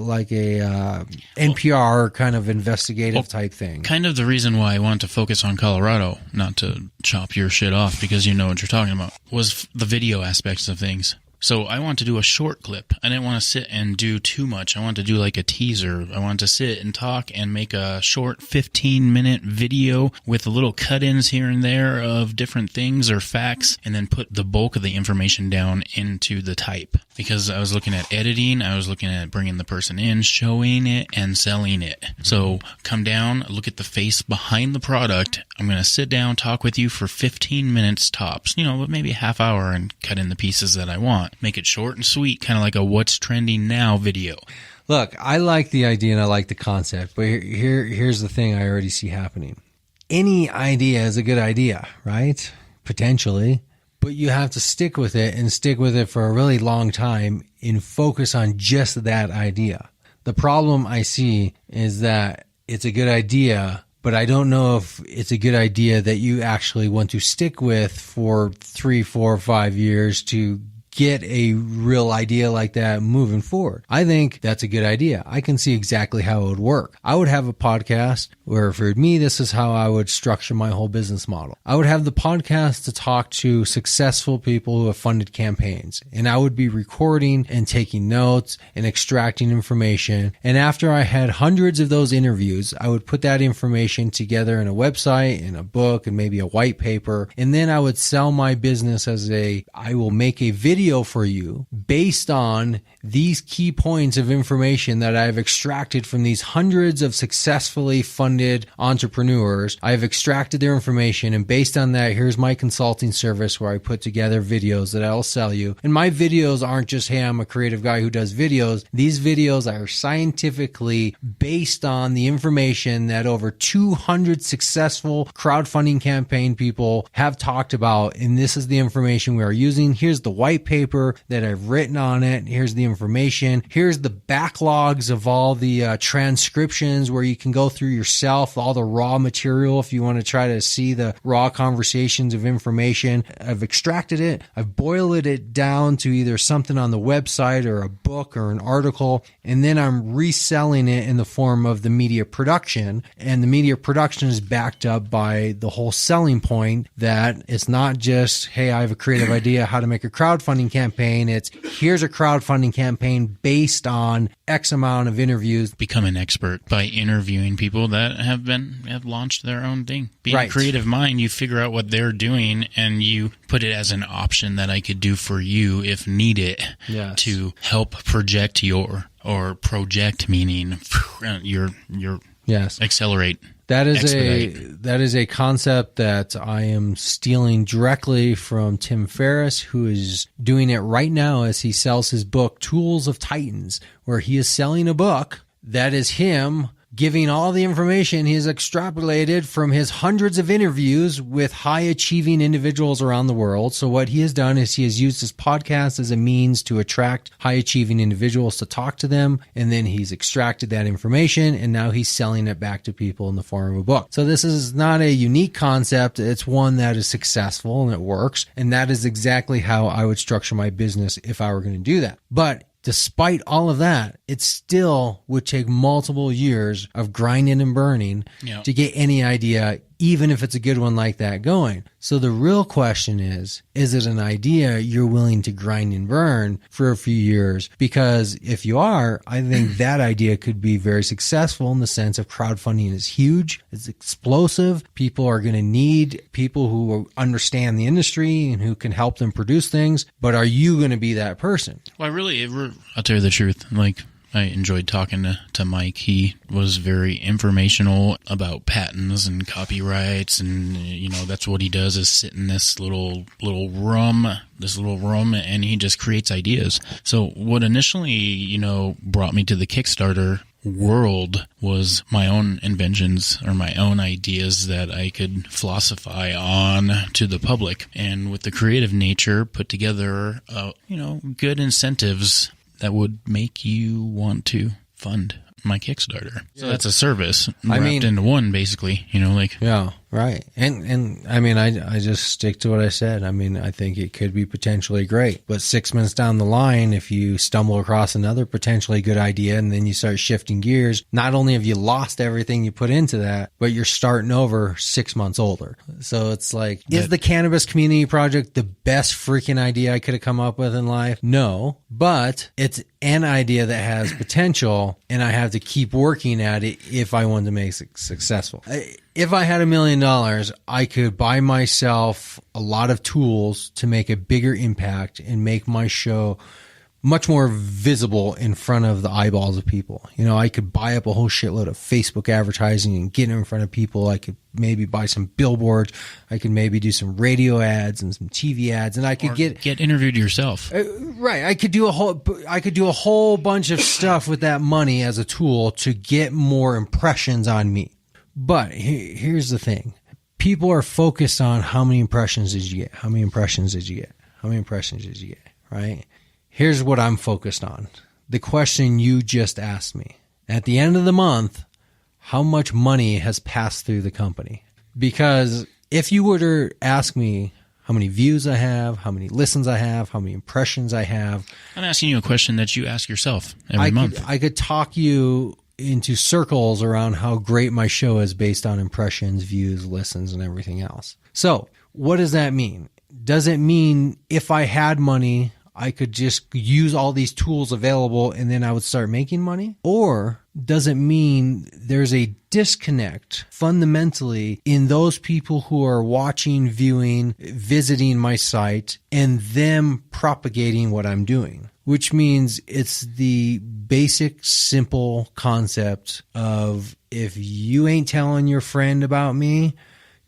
NPR kind of investigative type thing. Kind of the reason why I want to focus on Colorado, not to chop your shit off because you know what you're talking about, was the video aspects of things. So I want to do a short clip. I didn't want to sit and do too much. I want to do like a teaser. I want to sit and talk and make a short 15-minute video with little cut-ins here and there of different things or facts, and then put the bulk of the information down into the type. Because I was looking at editing, I was looking at bringing the person in, showing it, and selling it. So come down, look at the face behind the product. I'm going to sit down, talk with you for 15 minutes tops, but maybe a half hour, and cut in the pieces that I want. Make it short and sweet, kind of like a what's trending now video. Look, I like the idea and I like the concept, but here's the thing I already see happening. Any idea is a good idea, right? Potentially. But you have to stick with it and stick with it for a really long time and focus on just that idea. The problem I see is that it's a good idea, but I don't know if it's a good idea that you actually want to stick with for 3, 4, 5 years to get a real idea like that moving forward. I think that's a good idea. I can see exactly how it would work. I would have a podcast where for me, this is how I would structure my whole business model. I would have the podcast to talk to successful people who have funded campaigns, and I would be recording and taking notes and extracting information. And after I had hundreds of those interviews, I would put that information together in a website, in a book, and maybe a white paper. And then I would sell my business as I will make a video for you based on these key points of information that I've extracted from these hundreds of successfully funded entrepreneurs. I've extracted their information, and based on that, here's my consulting service where I put together videos that I'll sell you. And my videos aren't just, hey, I'm a creative guy who does videos. These videos are scientifically based on the information that over 200 successful crowdfunding campaign people have talked about. And this is the information we are using. Here's the white paper that I've written on it. Here's the information. Here's the backlogs of all the transcriptions where you can go through yourself, all the raw material if you want to try to see the raw conversations of information. I've extracted it. I've boiled it down to either something on the website or a book or an article, and then I'm reselling it in the form of the media production. And the media production is backed up by the whole selling point that it's not just, hey, I have a creative idea how to make a crowdfunding campaign. It's here's a crowdfunding campaign based on X amount of interviews. Become an expert by interviewing people that have launched their own thing. Being a creative mind, you figure out what they're doing and you put it as an option that I could do for you if needed to help project meaning your accelerate. That is a concept that I am stealing directly from Tim Ferriss, who is doing it right now as he sells his book, Tools of Titans, where he is selling a book that is him giving all the information he's extrapolated from his hundreds of interviews with high-achieving individuals around the world. So what he has done is he has used his podcast as a means to attract high-achieving individuals to talk to them, and then he's extracted that information, and now he's selling it back to people in the form of a book. So this is not a unique concept. It's one that is successful, and it works, and that is exactly how I would structure my business if I were going to do that. But despite all of that, it still would take multiple years of grinding and burning to get any idea, even if it's a good one like that, going. So the real question is it an idea you're willing to grind and burn for a few years? Because if you are, I think that idea could be very successful in the sense of crowdfunding is huge. It's explosive. People are going to need people who understand the industry and who can help them produce things. But are you going to be that person? Well, I'll tell you the truth. I enjoyed talking to Mike. He was very informational about patents and copyrights, and that's what he does, is sit in this little room, and he just creates ideas. So what initially, brought me to the Kickstarter world was my own inventions or my own ideas that I could philosophize on to the public, and with the creative nature, put together, good incentives that would make you want to fund my Kickstarter. So that's a service wrapped into one, basically. Yeah. Right. And I mean, I just stick to what I said. I mean, I think it could be potentially great, but 6 months down the line, if you stumble across another potentially good idea and then you start shifting gears, not only have you lost everything you put into that, but you're starting over 6 months older. So it's like, is the Cannabis Community Project the best freaking idea I could have come up with in life? No, but it's an idea that has potential, and I have to keep working at it if I want to make it successful. If I had $1 million, I could buy myself a lot of tools to make a bigger impact and make my show much more visible in front of the eyeballs of people. You know, I could buy up a whole shitload of Facebook advertising and get it in front of people. I could maybe buy some billboards. I could maybe do some radio ads and some TV ads, and I could get interviewed yourself. Right. I could do a whole bunch of stuff with that money as a tool to get more impressions on me. But here's the thing. People are focused on how many impressions did you get? How many impressions did you get? How many impressions did you get? Right? Here's what I'm focused on. The question you just asked me. At the end of the month, how much money has passed through the company? Because if you were to ask me how many views I have, how many listens I have, how many impressions I have. I'm asking you a question that you ask yourself every month. I could talk you into circles around how great my show is based on impressions, views, listens, and everything else. So what does that mean? Does it mean if I had money, I could just use all these tools available and then I would start making money? Or does it mean there's a disconnect fundamentally in those people who are watching, viewing, visiting my site and them propagating what I'm doing? Which means it's the basic, simple concept of if you ain't telling your friend about me,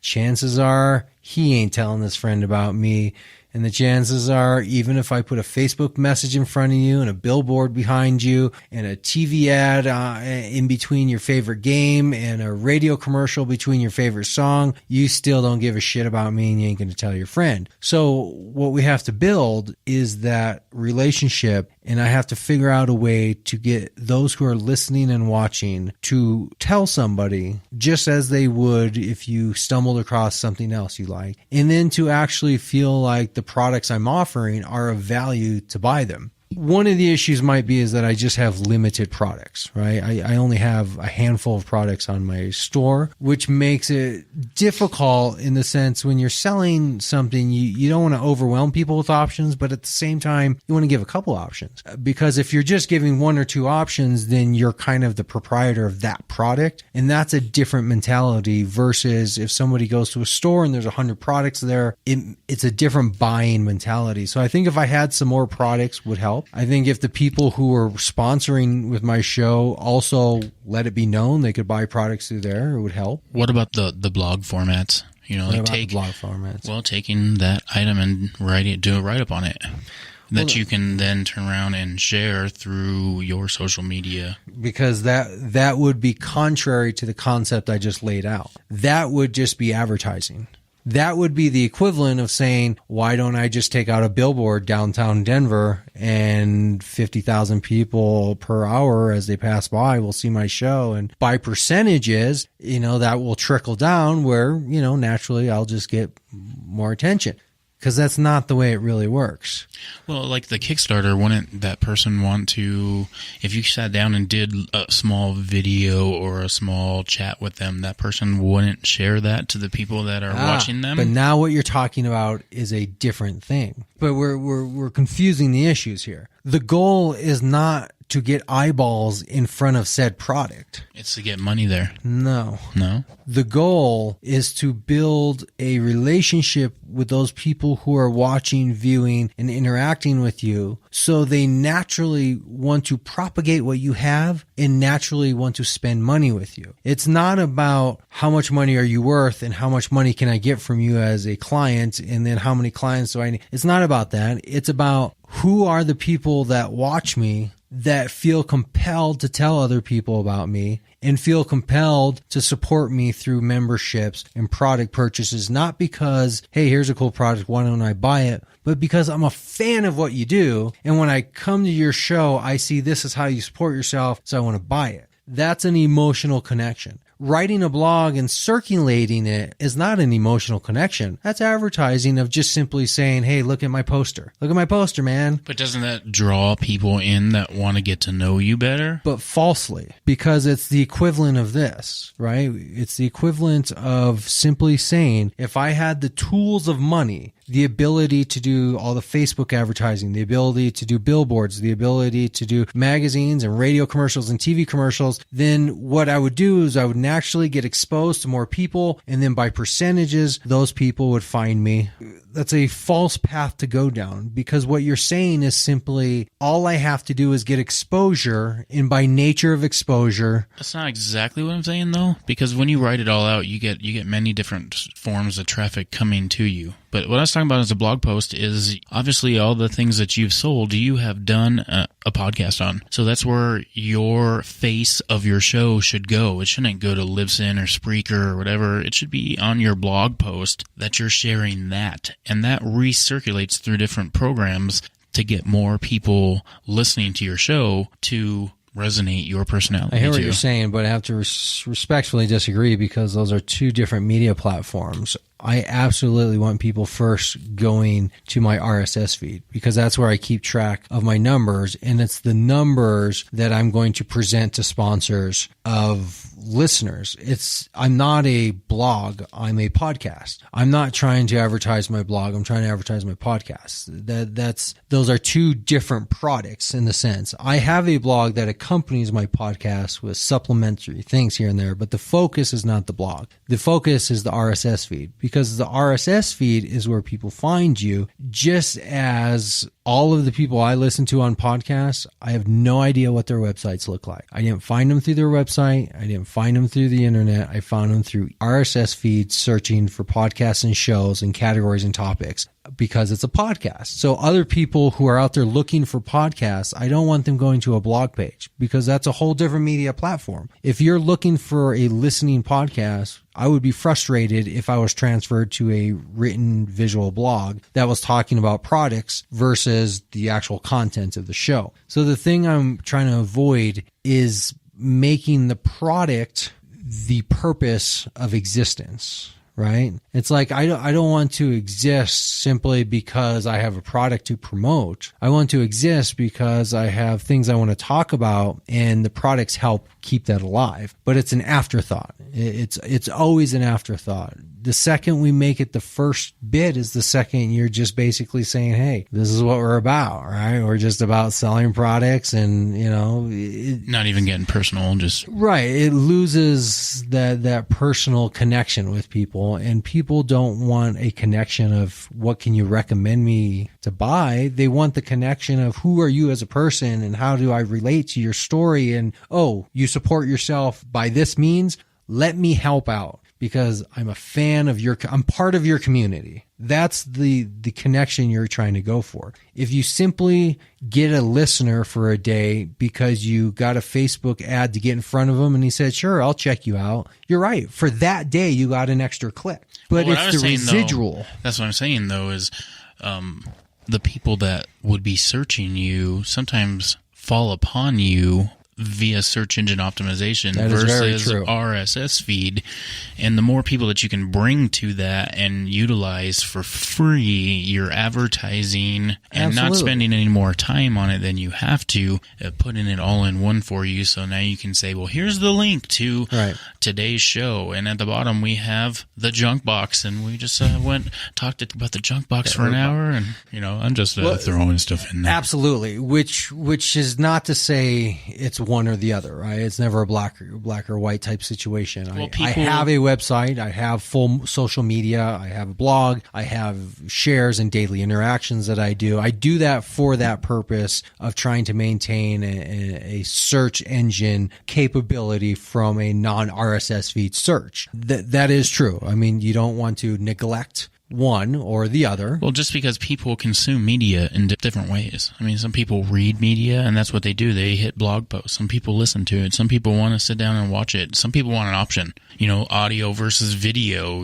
chances are he ain't telling his friend about me. And the chances are, even if I put a Facebook message in front of you and a billboard behind you and a TV ad in between your favorite game and a radio commercial between your favorite song, you still don't give a shit about me and you ain't going to tell your friend. So what we have to build is that relationship, and I have to figure out a way to get those who are listening and watching to tell somebody just as they would if you stumbled across something else you like, and then to actually feel like the products I'm offering are of value to buy them. One of the issues might be is that I just have limited products, right? I only have a handful of products on my store, which makes it difficult in the sense when you're selling something, you don't want to overwhelm people with options, but at the same time, you want to give a couple options. Because if you're just giving one or two options, then you're kind of the proprietor of that product. And that's a different mentality versus if somebody goes to a store and there's 100 products there, it's a different buying mentality. So I think if I had some more products would help. I think if the people who are sponsoring with my show also let it be known they could buy products through there, it would help. What about the blog formats? You know, blog formats. Well, taking that item and do a write-up on it that you can then turn around and share through your social media. Because that would be contrary to the concept I just laid out. That would just be advertising. That would be the equivalent of saying, why don't I just take out a billboard downtown Denver and 50,000 people per hour as they pass by will see my show. And by percentages, that will trickle down where, naturally I'll just get more attention. Because that's not the way it really works. Well, like the Kickstarter, wouldn't that person want to, if you sat down and did a small video or a small chat with them, that person wouldn't share that to the people that are watching them? But now what you're talking about is a different thing. But we're confusing the issues here. The goal is not to get eyeballs in front of said product. It's to get money there. No. The goal is to build a relationship with those people who are watching, viewing, and interacting with you so they naturally want to propagate what you have and naturally want to spend money with you. It's not about how much money are you worth and how much money can I get from you as a client and then how many clients do I need. It's not about that. It's about who are the people that watch me that feel compelled to tell other people about me and feel compelled to support me through memberships and product purchases, not because, hey, here's a cool product, why don't I buy it, but because I'm a fan of what you do. And when I come to your show, I see this is how you support yourself, so I want to buy it. That's an emotional connection. Writing a blog and circulating it is not an emotional connection. That's advertising of just simply saying, hey, look at my poster. Look at my poster, man. But doesn't that draw people in that want to get to know you better? But falsely, because it's the equivalent of this, right? It's the equivalent of simply saying, if I had the tools of money, the ability to do all the Facebook advertising, the ability to do billboards, the ability to do magazines and radio commercials and TV commercials, then what I would do is I would naturally get exposed to more people, and then by percentages, those people would find me. That's a false path to go down, because what you're saying is simply, all I have to do is get exposure, and by nature of exposure... That's not exactly what I'm saying, though, because when you write it all out, you get many different forms of traffic coming to you. But what I was talking about as a blog post is obviously all the things that you've sold, you have done a podcast on. So that's where your face of your show should go. It shouldn't go to Libsyn or Spreaker or whatever. It should be on your blog post that you're sharing that. And that recirculates through different programs to get more people listening to your show to resonate your personality. I hear what to. you're saying, but I have to respectfully disagree, because those are two different media platforms. I absolutely want people first going to my RSS feed, because that's where I keep track of my numbers, and it's the numbers that I'm going to present to sponsors of listeners. I'm not a blog, I'm a podcast. I'm not trying to advertise my blog, I'm trying to advertise my podcast. Those are two different products in the sense. I have a blog that accompanies my podcast with supplementary things here and there, but the focus is not the blog. The focus is the RSS feed, because the RSS feed is where people find you, just as all of the people I listen to on podcasts, I have no idea what their websites look like. I didn't find them through their website. I didn't find them through the internet. I found them through RSS feeds, searching for podcasts and shows and categories and topics, because it's a podcast. So other people who are out there looking for podcasts, I don't want them going to a blog page, because that's a whole different media platform. If you're looking for a listening podcast, I would be frustrated if I was transferred to a written visual blog that was talking about products versus the actual content of the show. So the thing I'm trying to avoid is making the product the purpose of existence. Right? It's like, I don't want to exist simply because I have a product to promote. I want to exist because I have things I want to talk about, and the products help keep that alive. But it's an afterthought. It's always an afterthought. The second we make it the first bit is the second you're just basically saying, hey, this is what we're about, right? We're just about selling products, and, not even getting personal, just... Right. It loses that personal connection with people, and people don't want a connection of what can you recommend me to buy. They want the connection of who are you as a person, and how do I relate to your story, and, oh, you support yourself by this means, let me help out, because I'm a fan of I'm part of your community. That's the connection you're trying to go for. If you simply get a listener for a day because you got a Facebook ad to get in front of him and he said, sure, I'll check you out. You're right. For that day, you got an extra click. But Well, it's the residual. Though, that's what I'm saying, though, is the people that would be searching you sometimes fall upon you via search engine optimization versus RSS feed. And the more people that you can bring to that and utilize for free, you're advertising and not spending any more time on it than you have to, putting it all in one for you. So now you can say, well, here's the link to today's show. And at the bottom, we have the junk box. And we just talked about the junk box for an hour. And, I'm just throwing stuff in there. Absolutely. Which is not to say it's one or the other, right? It's never a black or white type situation. Well, I have a website. I have full social media. I have a blog. I have shares and daily interactions that I do. I do that for that purpose of trying to maintain a search engine capability from a non-RSS feed search. That is true. I mean, you don't want to neglect one or the other. Well, just because people consume media in different ways. I mean, some people read media, and that's what they do. They hit blog posts. Some people listen to it. Some people want to sit down and watch it. Some people want an option, audio versus video,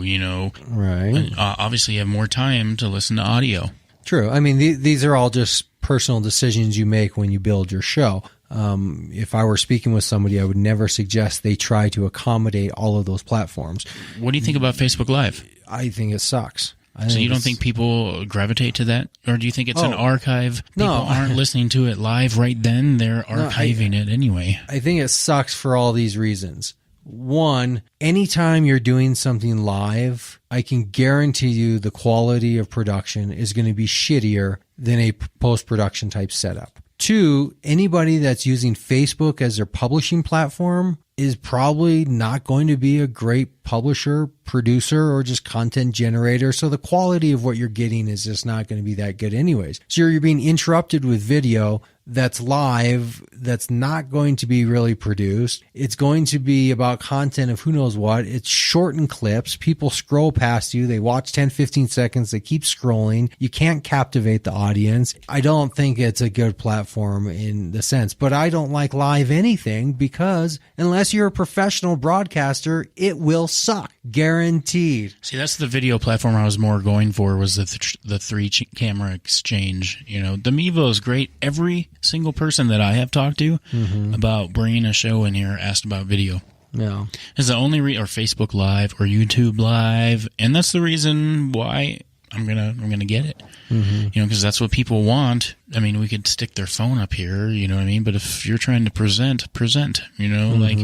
Right. Obviously, you have more time to listen to audio. True. I mean, these are all just personal decisions you make when you build your show. if I were speaking with somebody, I would never suggest they try to accommodate all of those platforms. What do you think about Facebook Live? I think it sucks. So you don't think people gravitate to that? Or do you think it's an archive? People aren't listening to it live right then. They're archiving it anyway. I think it sucks for all these reasons. One, anytime you're doing something live, I can guarantee you the quality of production is going to be shittier than a post-production type setup. Two, anybody that's using Facebook as their publishing platform is probably not going to be a great publisher, producer, or just content generator. So the quality of what you're getting is just not going to be that good anyways. So you're being interrupted with video that's live, that's not going to be really produced. It's going to be about content of who knows what. It's shortened clips. People scroll past you. They watch 10, 15 seconds. They keep scrolling. You can't captivate the audience. I don't think it's a good platform in the sense, but I don't like live anything because unless you're a professional broadcaster, it will suck. Guaranteed. See, that's the video platform I was more going for, was the three camera exchange. You know, the Mevo is great. Every single person that I have talked to about bringing a show in here asked about video. No. It's the only or Facebook Live or YouTube Live, and that's the reason why I'm gonna get it. You know, because that's what people want. I mean, we could stick their phone up here, you know what I mean? But if you're trying to present, you know, like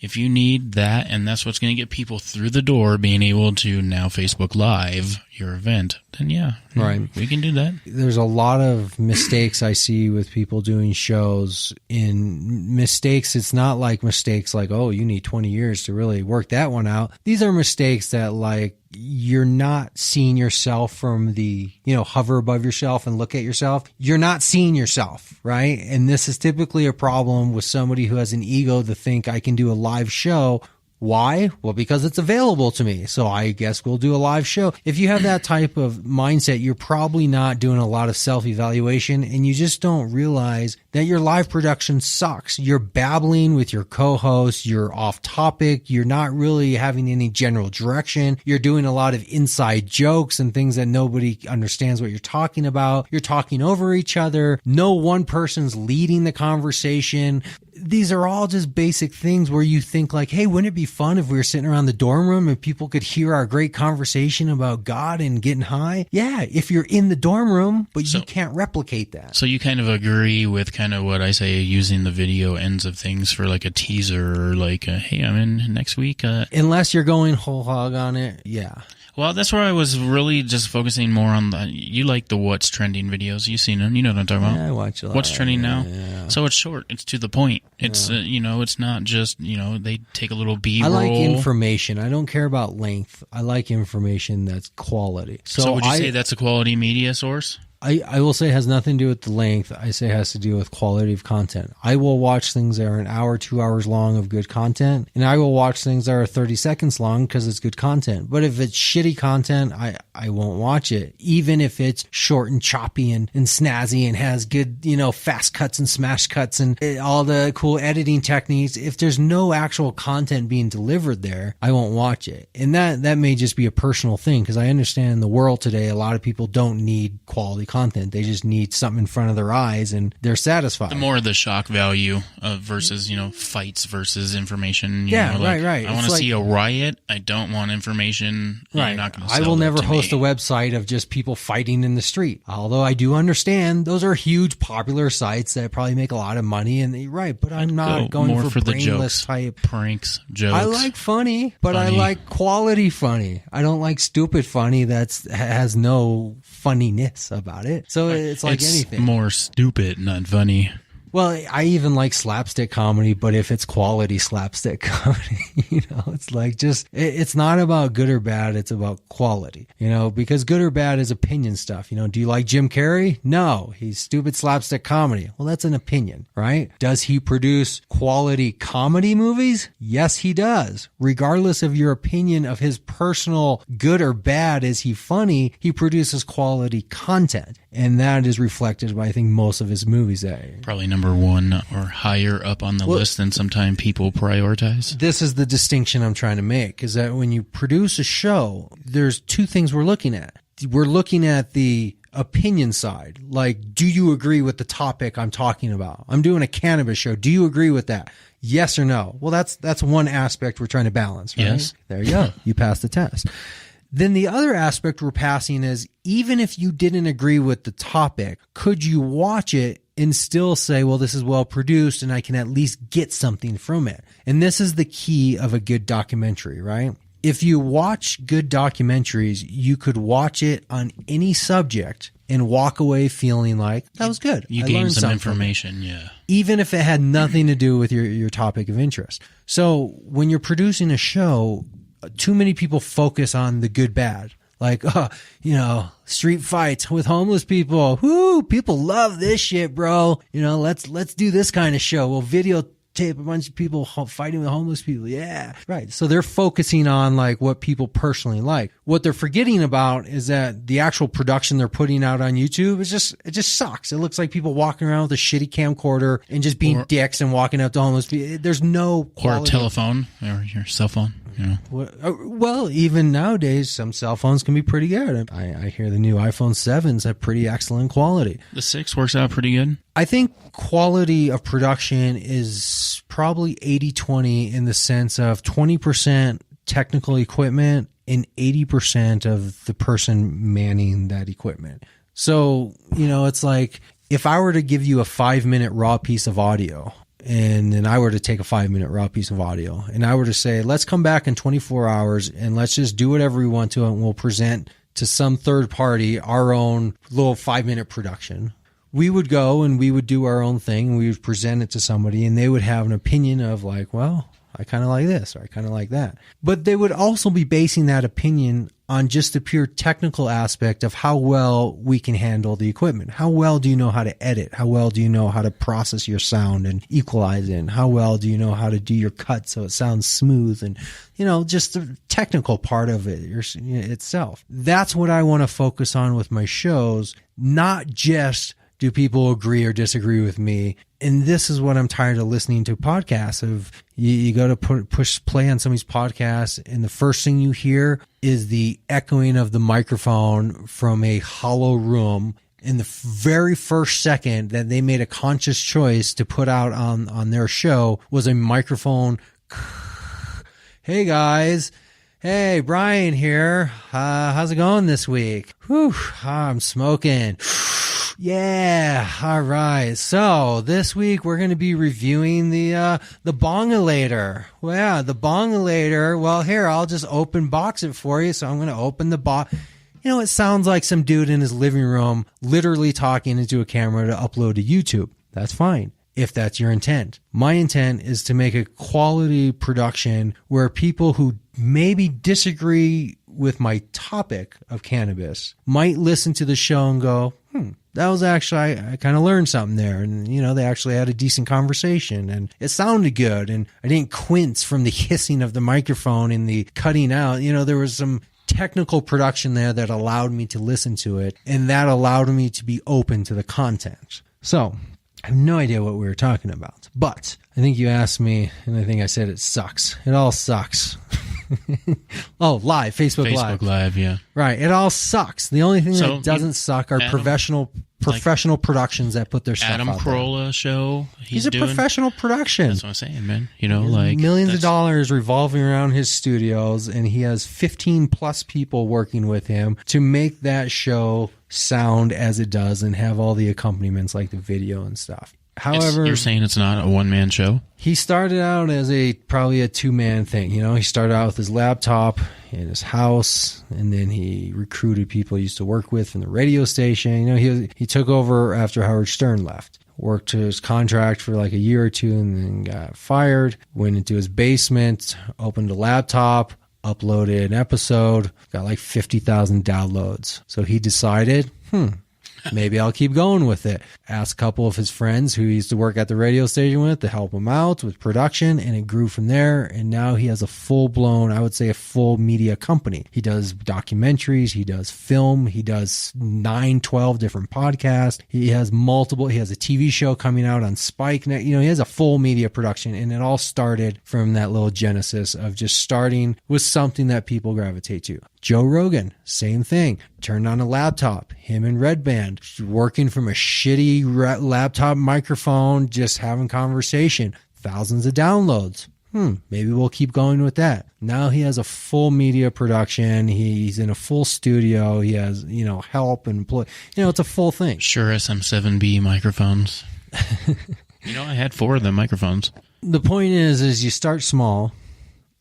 if you need that, and that's what's going to get people through the door, being able to now Facebook Live your event, then yeah, right, we can do that. There's a lot of mistakes I see with people doing shows. In mistakes, it's not like mistakes like, oh, you need 20 years to really work that one out. These are mistakes that, like, you're not seeing yourself from the, you know, hover above yourself and look at yourself. You're not seeing yourself, right? And this is typically a problem with somebody who has an ego to think I can do a live show. Why? Well, because it's available to me. So I guess we'll do a live show. If you have that type of mindset, you're probably not doing a lot of self-evaluation, and you just don't realize that your live production sucks. You're babbling with your co-host. You're off topic. You're not really having any general direction. You're doing a lot of inside jokes and things that nobody understands what you're talking about. You're talking over each other. No one person's leading the conversation. These are all just basic things where you think like, hey, wouldn't it be fun if we were sitting around the dorm room and people could hear our great conversation about God and getting high? Yeah, if you're in the dorm room, but you can't replicate that. So you kind of agree with kind of what I say, using the video ends of things for like a teaser, or like, hey, I'm in next week. Unless you're going whole hog on it, yeah. Well, that's where I was really just focusing more on you like the what's trending videos. You've seen them. You know what I'm talking about. Yeah, I watch a lot. What's trending now? Yeah. So it's short. It's to the point. It's, you know, it's not just, you know, they take a little B-roll. I like information. I don't care about length. I like information that's quality. So would you say that's a quality media source? I will say it has nothing to do with the length. I say it has to do with quality of content. I will watch things that are an hour, 2 hours long of good content, and I will watch things that are 30 seconds long because it's good content. But if it's shitty content, I won't watch it, even if it's short and choppy and snazzy and has good, you know, fast cuts and smash cuts and all the cool editing techniques. If there's no actual content being delivered there, I won't watch it. And that may just be a personal thing, because I understand in the world today, a lot of people don't need quality content. They just need something in front of their eyes and they're satisfied. The more the shock value versus, you know, fights versus information. You know, like, right. I want to see a riot. I don't want information. Right. You're not gonna I will never host a website of just people fighting in the street. Although I do understand those are huge popular sites that probably make a lot of money, and right, but I'm not going more for the brainless jokes, type pranks, jokes. I like funny, but I like quality funny. I don't like stupid funny that has no funniness about it. So it's like anything. More stupid, not funny. Well, I even like slapstick comedy, but if it's quality slapstick comedy, you know, it's like just, it's not about good or bad. It's about quality, you know, because good or bad is opinion stuff. You know, do you like Jim Carrey? No, he's stupid slapstick comedy. Well, that's an opinion, right? Does he produce quality comedy movies? Yes, he does. Regardless of your opinion of his personal good or bad, is he funny? He produces quality content. And that is reflected by, I think, most of his movies. Probably number one or higher up on the list than sometimes people prioritize. This is the distinction I'm trying to make, is that when you produce a show, there's two things we're looking at. We're looking at the opinion side. Like, do you agree with the topic I'm talking about? I'm doing a cannabis show. Do you agree with that? Yes or no? Well, that's one aspect we're trying to balance, right? Yes. There you go. You passed the test. Then the other aspect we're passing is, even if you didn't agree with the topic, could you watch it and still say, well, this is well produced and I can at least get something from it? And this is the key of a good documentary, right? If you watch good documentaries, you could watch it on any subject and walk away feeling like that was good. You I gained learned some something. information, yeah. Even if it had nothing to do with your topic of interest. So when you're producing a show, too many people focus on the good bad. Like, street fights with homeless people. Whoo, people love this shit, bro. Let's do this kind of show. We'll videotape a bunch of people fighting with homeless people. Yeah, right. So they're focusing on like what people personally like. What they're forgetting about is that the actual production they're putting out on YouTube it just sucks. It looks like people walking around with a shitty camcorder and just being dicks and walking up to homeless people. There's no quality. Or a telephone or your cell phone. Well, even nowadays, some cell phones can be pretty good. I hear the new iPhone 7s have pretty excellent quality. The 6 works out pretty good. I think quality of production is probably 80-20 in the sense of 20% technical equipment and 80% of the person manning that equipment. So, it's like if I were to give you a 5-minute raw piece of audio, and then I were to take a 5-minute raw piece of audio and I were to say, let's come back in 24 hours and let's just do whatever we want to, and we'll present to some third party our own little 5-minute production. We would go and we would do our own thing and we would present it to somebody and they would have an opinion of like, well, I kind of like this or I kind of like that. But they would also be basing that opinion on just the pure technical aspect of how well we can handle the equipment. How well do you know how to edit? How well do you know how to process your sound and equalize it? And how well do you know how to do your cut so it sounds smooth? And, just the technical part of it itself. That's what I want to focus on with my shows, not just do people agree or disagree with me. And this is what I'm tired of listening to podcasts of. You go to push play on somebody's podcast and the first thing you hear is the echoing of the microphone from a hollow room. In the very first second that they made a conscious choice to put out on their show was a microphone. Hey guys. Hey, Brian here. How's it going this week? Whew, I'm smoking. Yeah, all right. So this week we're going to be reviewing the Bongulator. Well, yeah, the Bongulator. Well, here, I'll just open box it for you. So I'm going to open the box. It sounds like some dude in his living room literally talking into a camera to upload to YouTube. That's fine, if that's your intent. My intent is to make a quality production where people who maybe disagree with my topic of cannabis might listen to the show and go, that was actually, I kind of learned something there. And, they actually had a decent conversation and it sounded good. And I didn't quince from the hissing of the microphone and the cutting out. There was some technical production there that allowed me to listen to it. And that allowed me to be open to the content. So I have no idea what we were talking about, but I think you asked me and I think I said it sucks. It all sucks. Oh, live, Facebook Live. Facebook Live, yeah. Right. It all sucks. The only thing that doesn't suck are professional productions that put their stuff Adam out Carolla show. He's a professional production. That's what I'm saying, man. Like millions of dollars revolving around his studios, and he has 15 plus people working with him to make that show sound as it does and have all the accompaniments like the video and stuff. However, you're saying it's not a one-man show? He started out as probably a two-man thing. He started out with his laptop in his house, and then he recruited people he used to work with from the radio station. He took over after Howard Stern left. Worked to his contract for like a year or two and then got fired. Went into his basement, opened a laptop, uploaded an episode, got like 50,000 downloads. So he decided, maybe I'll keep going with it. Asked a couple of his friends who he used to work at the radio station with to help him out with production, and it grew from there. And now he has a full-blown, I would say a full media company. He does documentaries, he does film, he does 12 different podcasts. He has a TV show coming out on Spike. He has a full media production, and it all started from that little genesis of just starting with something that people gravitate to. Joe Rogan, same thing. Turned on a laptop, him and Red Band, working from a shitty laptop microphone, just having conversation. Thousands of downloads. Maybe we'll keep going with that. Now he has a full media production. He's in a full studio. He has, help and it's a full thing. Sure, SM7B microphones. I had 4 of them microphones. The point is you start small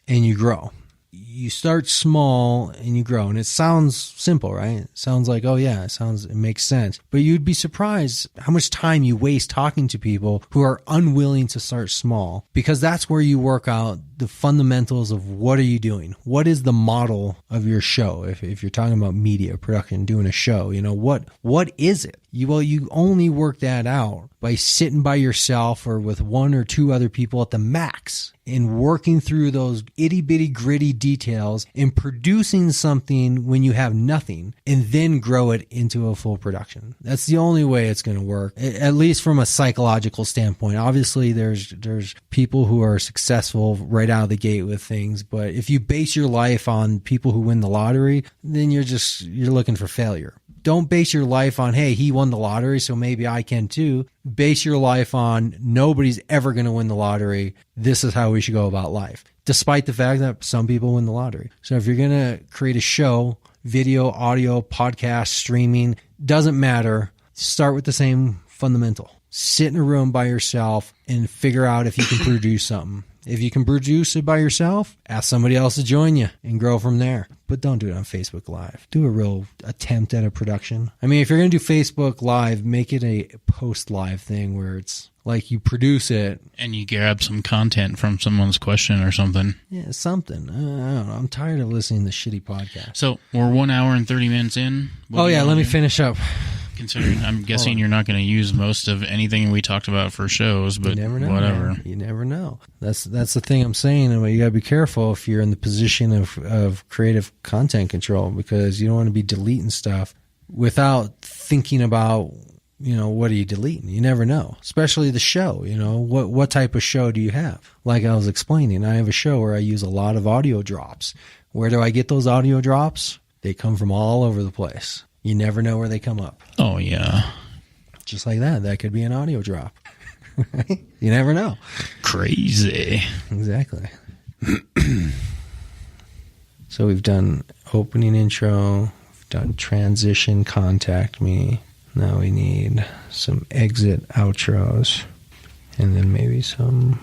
and you grow. You start small and you grow. And it sounds simple, right? It sounds like, it makes sense. But you'd be surprised how much time you waste talking to people who are unwilling to start small, because that's where you work out the fundamentals of what are you doing? What is the model of your show? If you're talking about media production, doing a show, what is it? You only work that out by sitting by yourself or with 1 or 2 other people at the max and working through those itty bitty gritty details and producing something when you have nothing, and then grow it into a full production. That's the only way it's going to work, at least from a psychological standpoint. Obviously there's people who are successful right out of the gate with things, but if you base your life on people who win the lottery, then you're looking for failure. Don't base your life on, hey, he won the lottery, so maybe I can too. Base your life on, nobody's ever going to win the lottery. This is how we should go about life, despite the fact that some people win the lottery. So if you're going to create a show, video, audio, podcast, streaming, doesn't matter. Start with the same fundamental. Sit in a room by yourself and figure out if you can produce something. If you can produce it by yourself, ask somebody else to join you and grow from there. But don't do it on Facebook Live. Do a real attempt at a production. I mean, if you're going to do Facebook Live, make it a post-live thing where it's like you produce it. And you grab some content from someone's question or something. Yeah, something. I don't know. I'm tired of listening to shitty podcasts. So we're 1 hour and 30 minutes in. Let me finish up. Considering, I'm guessing you're not going to use most of anything we talked about for shows, but you never know, whatever. Man. You never know. That's the thing I'm saying. You got to be careful if you're in the position of creative content control, because you don't want to be deleting stuff without thinking about, what are you deleting? You never know, especially the show. What type of show do you have? Like I was explaining, I have a show where I use a lot of audio drops. Where do I get those audio drops? They come from all over the place. You never know where they come up. Oh, yeah. Just like that. That could be an audio drop. Right? You never know. Crazy. Exactly. So we've done opening intro. We've done transition, contact me. Now we need some exit outros. And then maybe some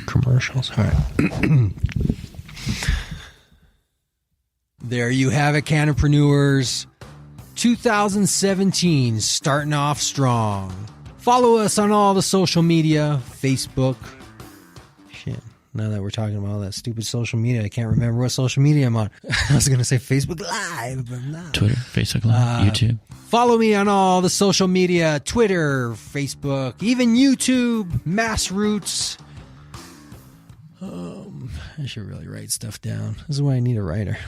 commercials. All right. There you have it, Cannapreneurs. 2017 starting off strong. Follow us on all the social media, Facebook. Shit, now that we're talking about all that stupid social media, I can't remember what social media I'm on. I was going to say Facebook Live, but not. Twitter, Facebook Live, YouTube. Follow me on all the social media, Twitter, Facebook, even YouTube, Massroots. I should really write stuff down. This is why I need a writer.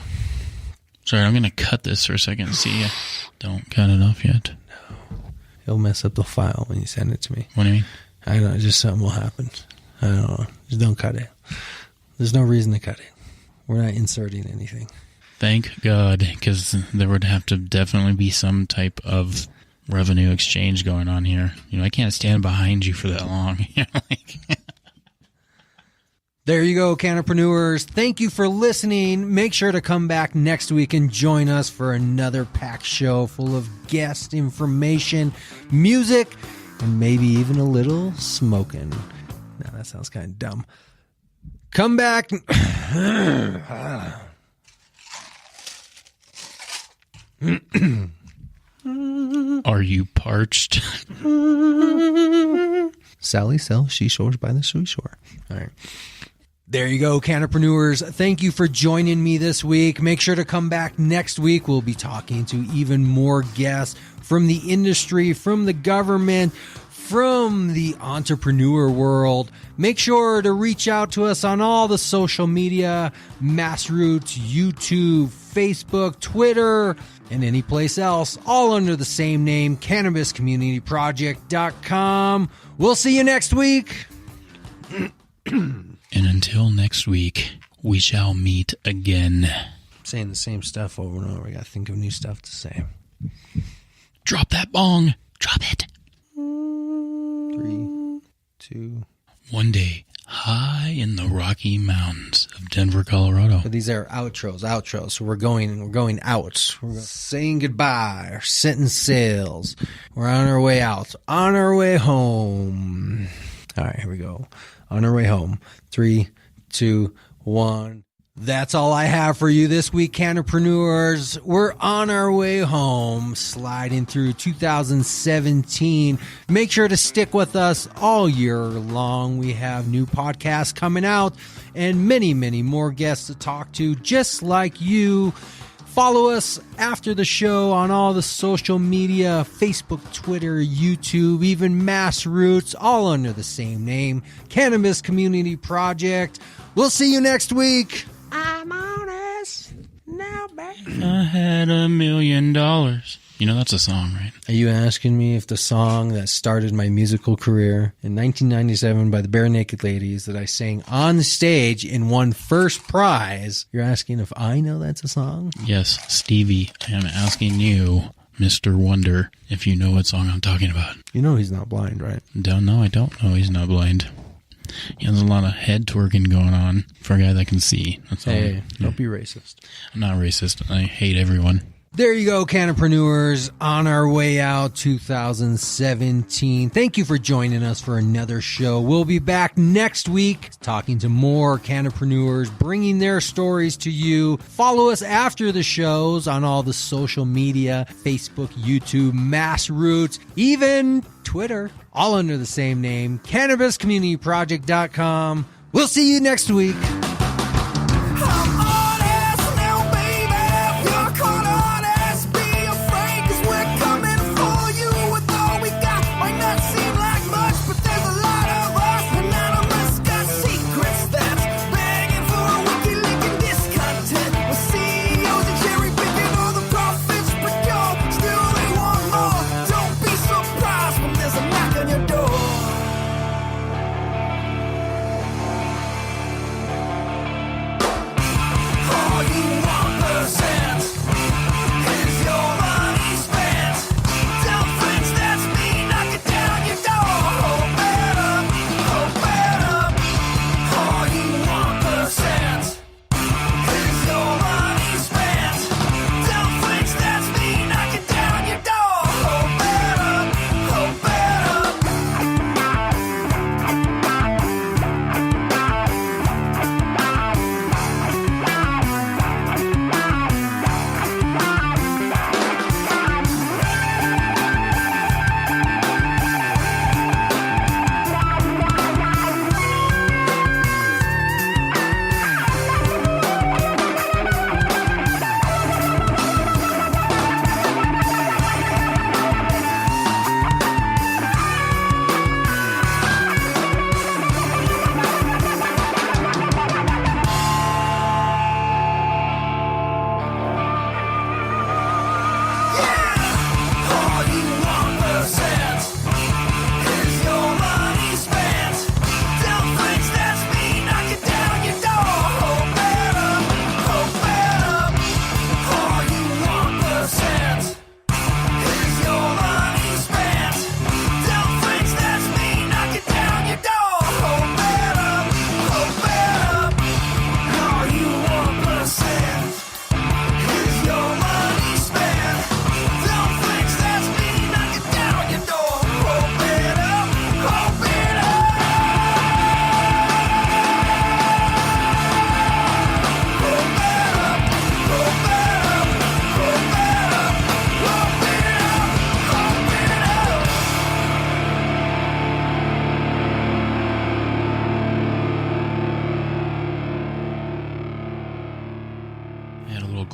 Sorry, I'm going to cut this for a second. See ya. Don't cut it off yet. No. It'll mess up the file when you send it to me. What do you mean? I don't know. Just something will happen. I don't know. Just don't cut it. There's no reason to cut it. We're not inserting anything. Thank God, because there would have to definitely be some type of revenue exchange going on here. I can't stand behind you for that long. There you go, Cannapreneurs. Thank you for listening. Make sure to come back next week and join us for another packed show full of guest information, music, and maybe even a little smoking. Now, that sounds kind of dumb. Come back. Are you parched? Sally sells seashores by the seashore. All right. There you go, Cannapreneurs. Thank you for joining me this week. Make sure to come back next week. We'll be talking to even more guests from the industry, from the government, from the entrepreneur world. Make sure to reach out to us on all the social media, Massroots, YouTube, Facebook, Twitter, and any place else, all under the same name, CannabisCommunityProject.com. We'll see you next week. And until next week, we shall meet again. saying the same stuff over and over. I got to think of new stuff to say. Drop that bong. Drop it. 3, 2. One day, high in the Rocky Mountains of Denver, Colorado. But these are outros. So we're going out. We're saying goodbye. We're setting sails. We're on our way out. On our way home. All right, here we go. On our way home. 3, 2, 1. That's all I have for you this week, Cannapreneurs. We're on our way home, sliding through 2017. Make sure to stick with us all year long. We have new podcasts coming out and many, many more guests to talk to, just like you. Follow us after the show on all the social media, Facebook, Twitter, YouTube, even Mass Roots, all under the same name, Cannabis Community Project. We'll see you next week. I'm honest now, baby. I had $1 million. You know that's a song, right? Are you asking me if the song that started my musical career in 1997 by the Bare Naked Ladies that I sang on stage and won first prize, you're asking if I know that's a song? Yes, Stevie, I am asking you, Mr. Wonder, if you know what song I'm talking about. You know he's not blind, right? Don't know. I don't know. He's not blind. He has a lot of head twerking going on for a guy that can see. That's all. Hey, don't be racist. I'm not racist. I hate everyone. There you go, Cannapreneurs, on our way out 2017. Thank you for joining us for another show. We'll be back next week talking to more Cannapreneurs, bringing their stories to you. Follow us after the shows on all the social media, Facebook, YouTube, Mass Roots, even Twitter, all under the same name, CannabisCommunityProject.com. We'll see you next week.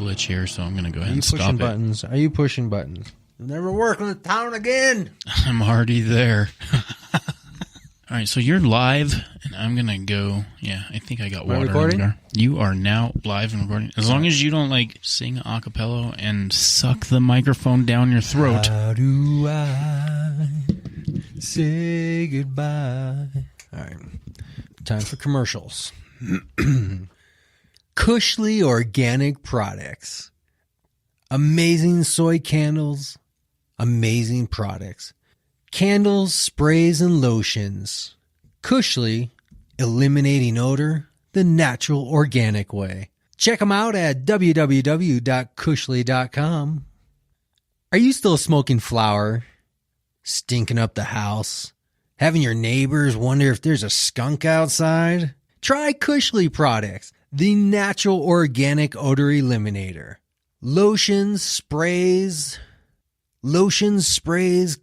glitch here, so I'm going to go ahead and stop pushing buttons? Are you pushing buttons? You'll never work in the town again. I'm already there. All right, so you're live, and I'm going to go. Yeah, I think I got water. Recording? In the car. You are now live and recording. As long as you don't, like, sing a cappella and suck the microphone down your throat. How do I say goodbye? All right, time for commercials. Cushley Organic Products. Amazing soy candles, amazing products. Candles, sprays, and lotions. Cushley, eliminating odor the natural organic way. Check them out at www.cushley.com. Are you still smoking flower? Stinking up the house? Having your neighbors wonder if there's a skunk outside? Try Cushley products, the natural organic odor eliminator. Lotions, sprays,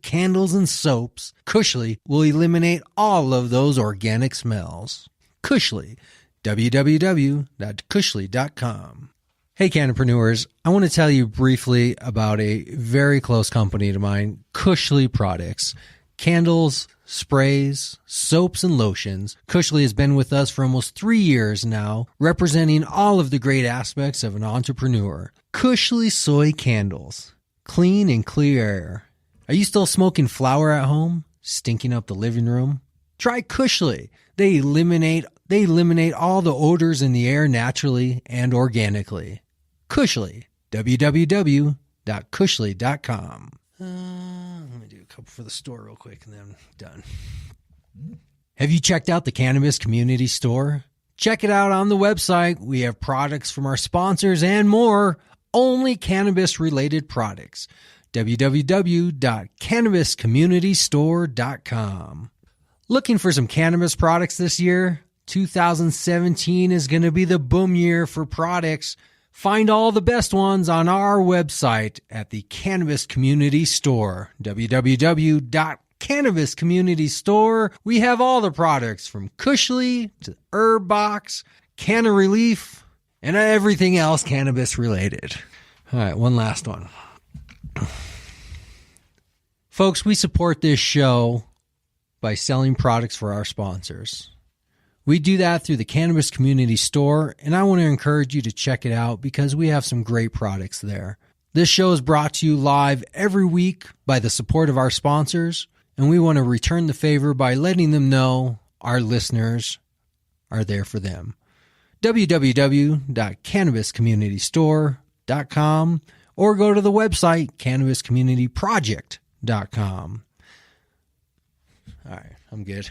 candles, and soaps. Cushley will eliminate all of those organic smells. Cushley, www.cushley.com. Hey, Cannapreneurs, I want to tell you briefly about a very close company to mine, Cushley Products. Candles, sprays, soaps, and lotions. Cushley has been with us for almost 3 years now, representing all of the great aspects of an entrepreneur. Cushley Soy Candles. Clean and clear air. Are you still smoking flower at home? Stinking up the living room? Try Cushley. They eliminate all the odors in the air naturally and organically. Cushley. www.cushley.com. Let me do a couple for the store real quick and then I'm done. Have you checked out the Cannabis Community Store? Check it out on the website. We have products from our sponsors and more. Only cannabis-related products. www.cannabiscommunitystore.com. Looking for some cannabis products this year? 2017 is going to be the boom year for products. Find all the best ones on our website at the Cannabis Community Store. www.cannabiscommunitystore. We have all the products from Cushley to Herb Box, Canna Relief, and everything else cannabis related. All right, one last one. Folks, we support this show by selling products for our sponsors. We do that through the Cannabis Community Store, and I want to encourage you to check it out because we have some great products there. This show is brought to you live every week by the support of our sponsors, and we want to return the favor by letting them know our listeners are there for them. www.cannabiscommunitystore.com or go to the website cannabiscommunityproject.com. All right, I'm good.